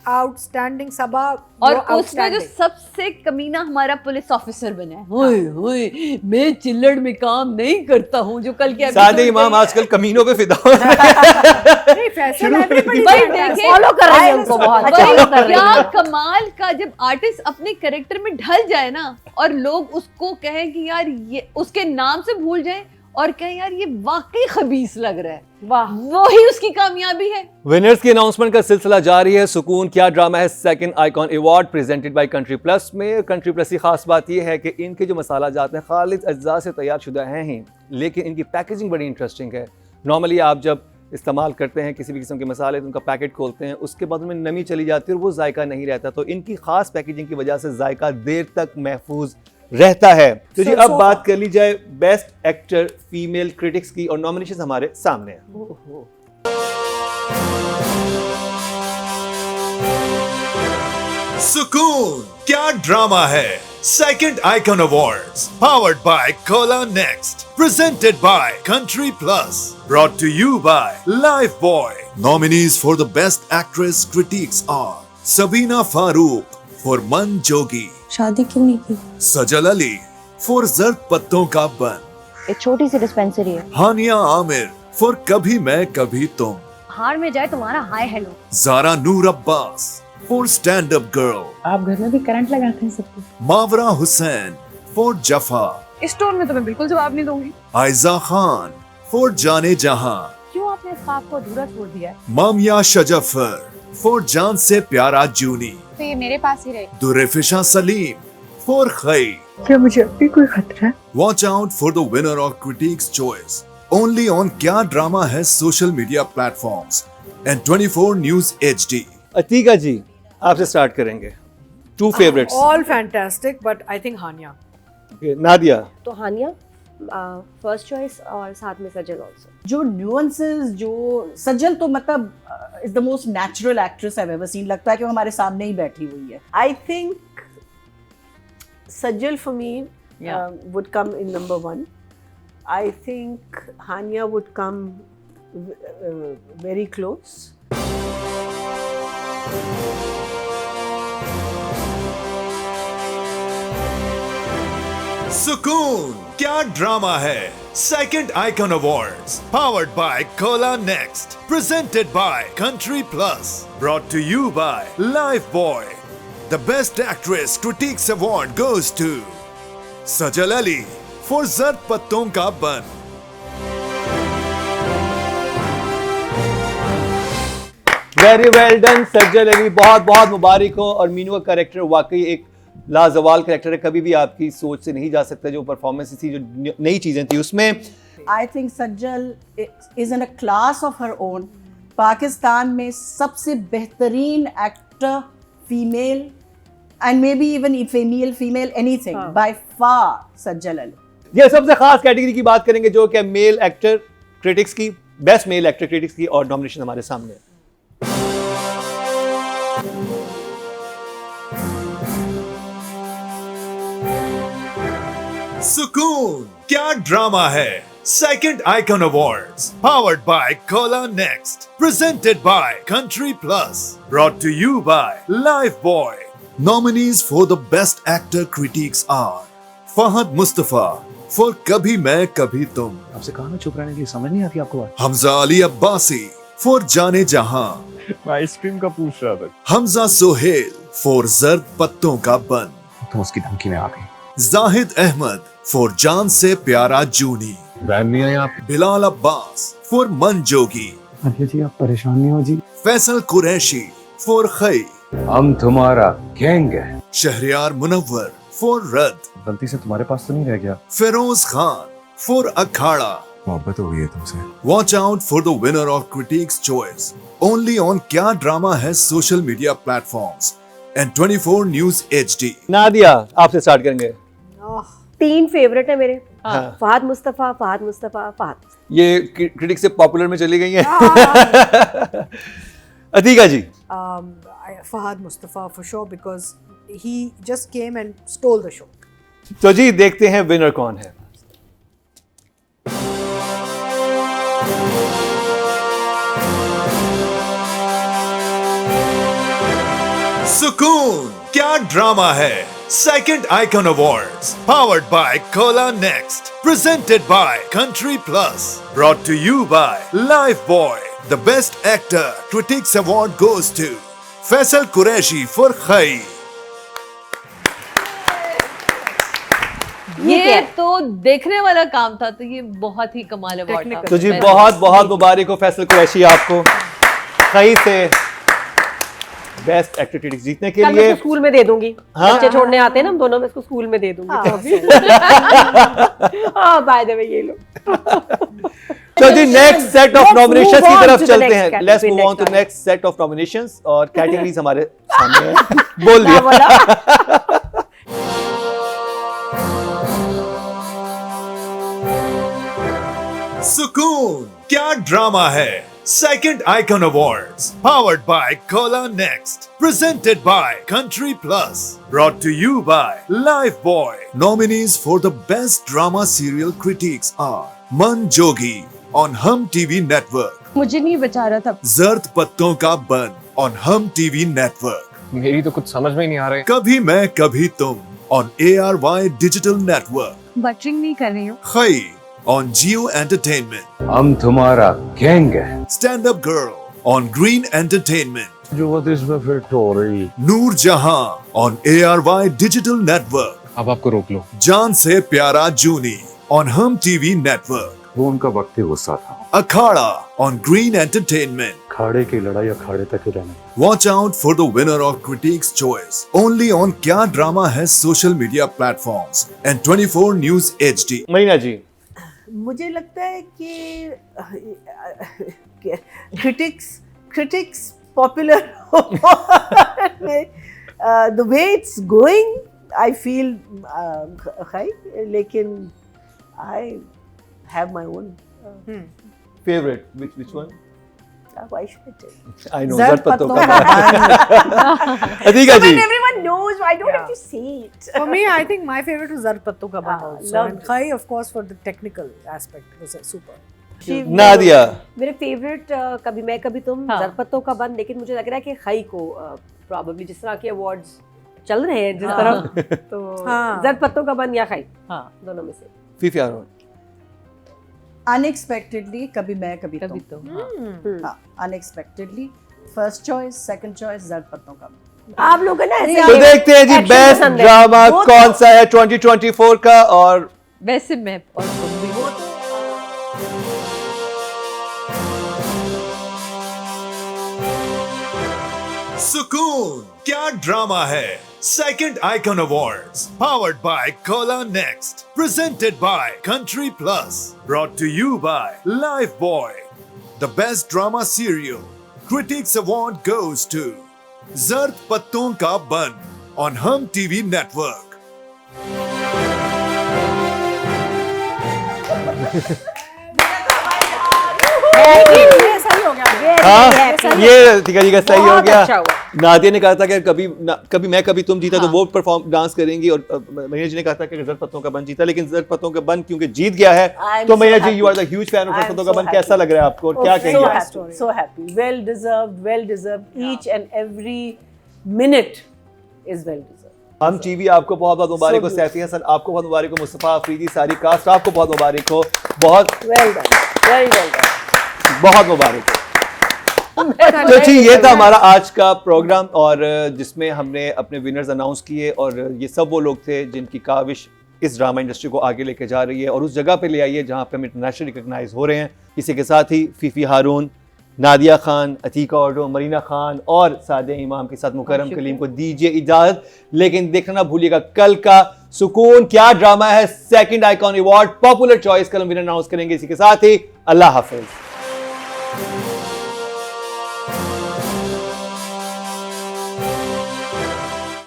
Outstanding Sabha. और उसमें जो सबसे कमीना हमारा पुलिस ऑफिसर बना है, होए होए मैं चिल्लड़ में काम नहीं करता हूँ, जो कल के सादे इमाम आजकल कमीनों पे फिदा हो रहे नहीं, फैसल everybody फॉलो कर रहे हैं उनको बहुत भाई क्या कमाल का जब आर्टिस्ट अपने कैरेक्टर में ढल जाए ना और लोग उसको कहें कि यार ये उसके नाम से भूल जाए और कहें यार ये वाकई खबीस लग रहा है, वाह वही उसकी कामयाबी है। विनर्स की अनाउंसमेंट का सिलसिला जारी है। सुकून क्या ड्रामा है second icon award presented by Country plus में। कंट्री प्लस की खास बात यह है कि इनके जो मसाला जात हैं खालिद अज्जा से तैयार शुदा हैं ही, लेकिन इनकी पैकेजिंग बड़ी इंटरेस्टिंग है। नॉर्मली आप जब इस्तेमाल करते हैं किसी भी किस्म के मसाले तो उनका पैकेट खोलते हैं, उसके बाद उनमें नमी चली जाती है और वो जायका नहीं रहता, तो इनकी खास पैकेजिंग की वजह से जायका देर तक महफूज रहता है। तो जी अब बात कर ली जाए बेस्ट एक्टर फीमेल क्रिटिक्स की और नॉमिनेशन हमारे सामने है। सुकून क्या ड्रामा है second icon awards powered by Cola Next presented by Country Plus brought to you by Lifebuoy. Nominees for the best actress critics are Sabina Farooq for Mann Jogi, शादी क्यों नहीं की? सजल अली फॉर जर्द पत्तों का बन, एक छोटी सी डिस्पेंसरी है। हानिया आमिर फॉर कभी मैं कभी तुम, हार में जाए तुम्हारा hi hello. Zara Noor Abbas for stand up girl, आप घर में भी करंट लगाते हैं सबको। मावरा हुसैन फॉर जफा, इस टोन में तो मैं बिल्कुल जवाब नहीं दूंगी। आयजा खान फॉर जाने जहां, क्यों आपने इस ख्वाब को अधूरा छोड़ दिया है? मामिया शजफर फॉर जान से प्यारा जूनी, तो ये मेरे पास ही रहे। दुरेफिशा सलीम फॉर खई। क्या मुझे अब भी कोई खतरा है? Watch out for the winner of Critics' Choice only on क्या ड्रामा है social media platforms and 24 news HD। Atika ji आपसे स्टार्ट करेंगे। Two favourites. All fantastic, but I think Hania. Nadia. तो हानिया फर्स्ट चॉइस और साथ में सजल ऑल्सो। जो न्यूएंसेस जो सजल तो मतलब is the most natural actress I have ever seen, लगता है कि वो हमारे सामने ही बैठी हुई है। I think Sajjal for me would come in number 1. I think Hania would come very close. सुकून क्या ड्रामा है second icon awards powered by Cola Next presented by Country Plus brought to you by Lifebuoy. The best actress critics award goes to Sajal Ali for जर्द पत्तों का बन। Very well done Sajal Ali, बहुत बहुत मुबारक हो। और मीनू का कैरेक्टर वाकई एक लाजवाल कैरेक्टर है, कभी भी आपकी सोच से नहीं जा सकता। जो परफॉर्मेंस थी, जो नई चीजें थी उसमें, I think Sajal is in a class of her own. Pakistan में सबसे बेहतरीन actor female and maybe even female anything by far सज्जल अली। ये सबसे खास कैटेगरी की बात करेंगे जो कि मेल एक्टर क्रिटिक्स की, बेस्ट मेल एक्टर क्रिटिक्स की, और नॉमिनेशन हमारे सामने है। सुकून क्या ड्रामा है second icon awards powered by Cola Next presented by Country Plus brought to you by Lifebuoy. Nominees for the best actor critics are Fahad Mustafa for कभी मैं कभी तुम, आपसे कहा ना चुप रहने के लिए, समझ नहीं आती आपको बात। हमजा अली अब्बासी for जाने जहां, मैं आइसक्रीम का पूछ रहा था। हमजा सोहेल for जर्द पत्तों का बन, तुम उसकी धमकी में आ गई। जाहिद अहमद for जान से प्यारा जूनी, वैन नहीं आई आप। बिलाल अब्बास for मन जोगी, अरे जी आप परेशान नहीं हो जी। फैसल कुरैशी for खई, हम तुम्हारा गैंग है। शहरियार मुनव्वर for रद, गलती से तुम्हारे पास तो नहीं रह गया। फिरोज खान for अखाड़ा। मोहब्बत हो गई है तुमसे। Watch out for the winner of Critics' Choice only on क्या ड्रामा है social media platforms and 24 news HD। Nadia आपसे स्टार्ट करेंगे। 3 फेवरेट है मेरे। हाँ। फहद मुस्तफ़ा, फहद मुस्तफ़ा, फहद। ये क्रिटिक से पॉपुलर में चली गई है। अतीका जी। Fahad Mustafa for sure because he just came and stole the show. तो जी देखते हैं विनर कौन है। सुकून क्या ड्रामा है second icon awards powered by Cola Next presented by Country Plus brought to you by Lifebuoy the best actor critics award goes to Faisal Qureshi for खई। ये तो देखने वाला काम था, तो ये बहुत ही कमाल अवार्ड था। तो जी बहुत बहुत मुबारक हो फैसल कुरैशी आपको खई से बेस्ट एक्टर क्रिटिक्स जीतने के कल मैं लिए। इसको स्कूल में दे दूंगी। हाँ? बच्चे छोड़ने आते हैं ना हम दोनों, में इसको स्कूल में दे दूंगी। हाँ बाय द वे ये लो। तो जी next set of Let's nominations move की on तरफ to the चलते next हैं। category, let's move on next to one. Next set of nominations और कैटेगरीज हमारे सामने हैं। बोल दिया। सुकून क्या ड्रामा है second icon awards powered by Cola Next presented by Country Plus brought to you by Lifebuoy. Nominees for the best drama serial critics are Mann Jogi on Hum TV network, मुझे नहीं बचा रहा था। जर्द पत्तों का बन ऑन हम टीवी नेटवर्क, मेरी तो कुछ समझ में ही नहीं आ रहा है। कभी मैं कभी तुम on ARY digital network, buttering नहीं कर रही हूँ। खई on Geo Entertainment, हम तुम्हारा गैंग है। Stand Up Girl on Green Entertainment, जो इसमें फिट हो रही। नूर जहां on ARY Digital Network, अब आपको रोक लो। जान से प्यारा जूनी on हम TV Network, वो उनका वक्त ही गुस्सा था। अखाड़ा on Green Entertainment। खाड़े की लड़ाई अखाड़े तक ही रहने। Watch out for the winner of Critics' Choice only on क्या ड्रामा है social media platforms and 24 News HD। Marina ji. मुझे लगता है कि critics popular the way it's going I feel high, लेकिन I have my own favourite which one? why should I tell? I know जर्द जर्द पत्तों पत्तों का अतीका जी। Everyone knows, I don't have to say it. For me, I think my favorite was Zard Patton Ka Ban also. loved And it. Khai, of course, for the technical aspect, was super. Nadia. मेरे फेवरेट कभी मैं कभी तुम, हाँ। जरपत्तों का बंद, लेकिन मुझे लग रहा है कि खई को प्रॉब्ली जिस तरह के अवार्ड्स चल रहे हैं जिस तरह, तो हाँ। जरपत्तों का बंद या खई, हाँ दोनों में से। फीफी आरोन। अनएक्सपेक्टेडली कभी मैं कभी कभी तुम। तो हाँ, unexpectedly first choice, second choice जर्द पत्तों का। आप लोग है ना ऐसे तो देखते हैं जी action बेस्ट पसंद है। ड्रामा वो तो- कौन सा है 2024 का। और वैसे मैं और तुम भी हो। सुकून क्या ड्रामा है second icon awards powered by Cola Next presented by Country Plus brought to you by Lifebuoy. The best drama serial critics award goes to जर्द पत्तों का बन ऑन हम टीवी नेटवर्क। ये सही हो गया। हाँ ये अतीका जी का सही हो बहुत गया। अच्छा हुआ। नादिया ने कहा था कि कभी मैं कभी तुम जीता तो वो परफॉर्म डांस करेंगी, और मरीना जी ने कहा था कि जर्द पत्तों का बन जीता, लेकिन जर्द पत्तों का बन क्योंकि जीत गया है। I'm तो so Marina ji happy. You are the huge fan of I'm जर्द पत्तों का so बन। happy. कैसा लग रहा है आपको और क्या so कहेंगे? happy, so happy. Well deserved. Each and every minute is well deserved. हम टीवी आपको बहुत बहुत मुबारक हो, So सैफी हसन आपको बहुत मुबारक हो, मुस्तफा अफरीदी, सारी कास्ट आपको बहुत मुबारक हो, बहुत Well done. Very well done. बहुत मुबारक हो। तो जी ये था हमारा आज का प्रोग्राम, और जिसमें हमने अपने विनर्स अनाउंस किए, और ये सब वो लोग थे जिनकी काविश इस ड्रामा इंडस्ट्री को आगे लेके जा रही है और उस जगह पे ले आई है जहाँ पे हम इंटरनेशनल रिकॉग्नाइज हो रहे हैं। इसी के साथ ही फीफी हारून, नादिया खान, अतीका ऑर्डो, मरीना खान और सादिया इमाम के साथ मुकरम कलीम को दीजिए इजाजत। लेकिन देखना ना भूलिएगा कल का सुकून क्या ड्रामा है second icon award popular choice, कल हम विनर अनाउंस करेंगे। इसी के साथ ही अल्लाह हाफिज।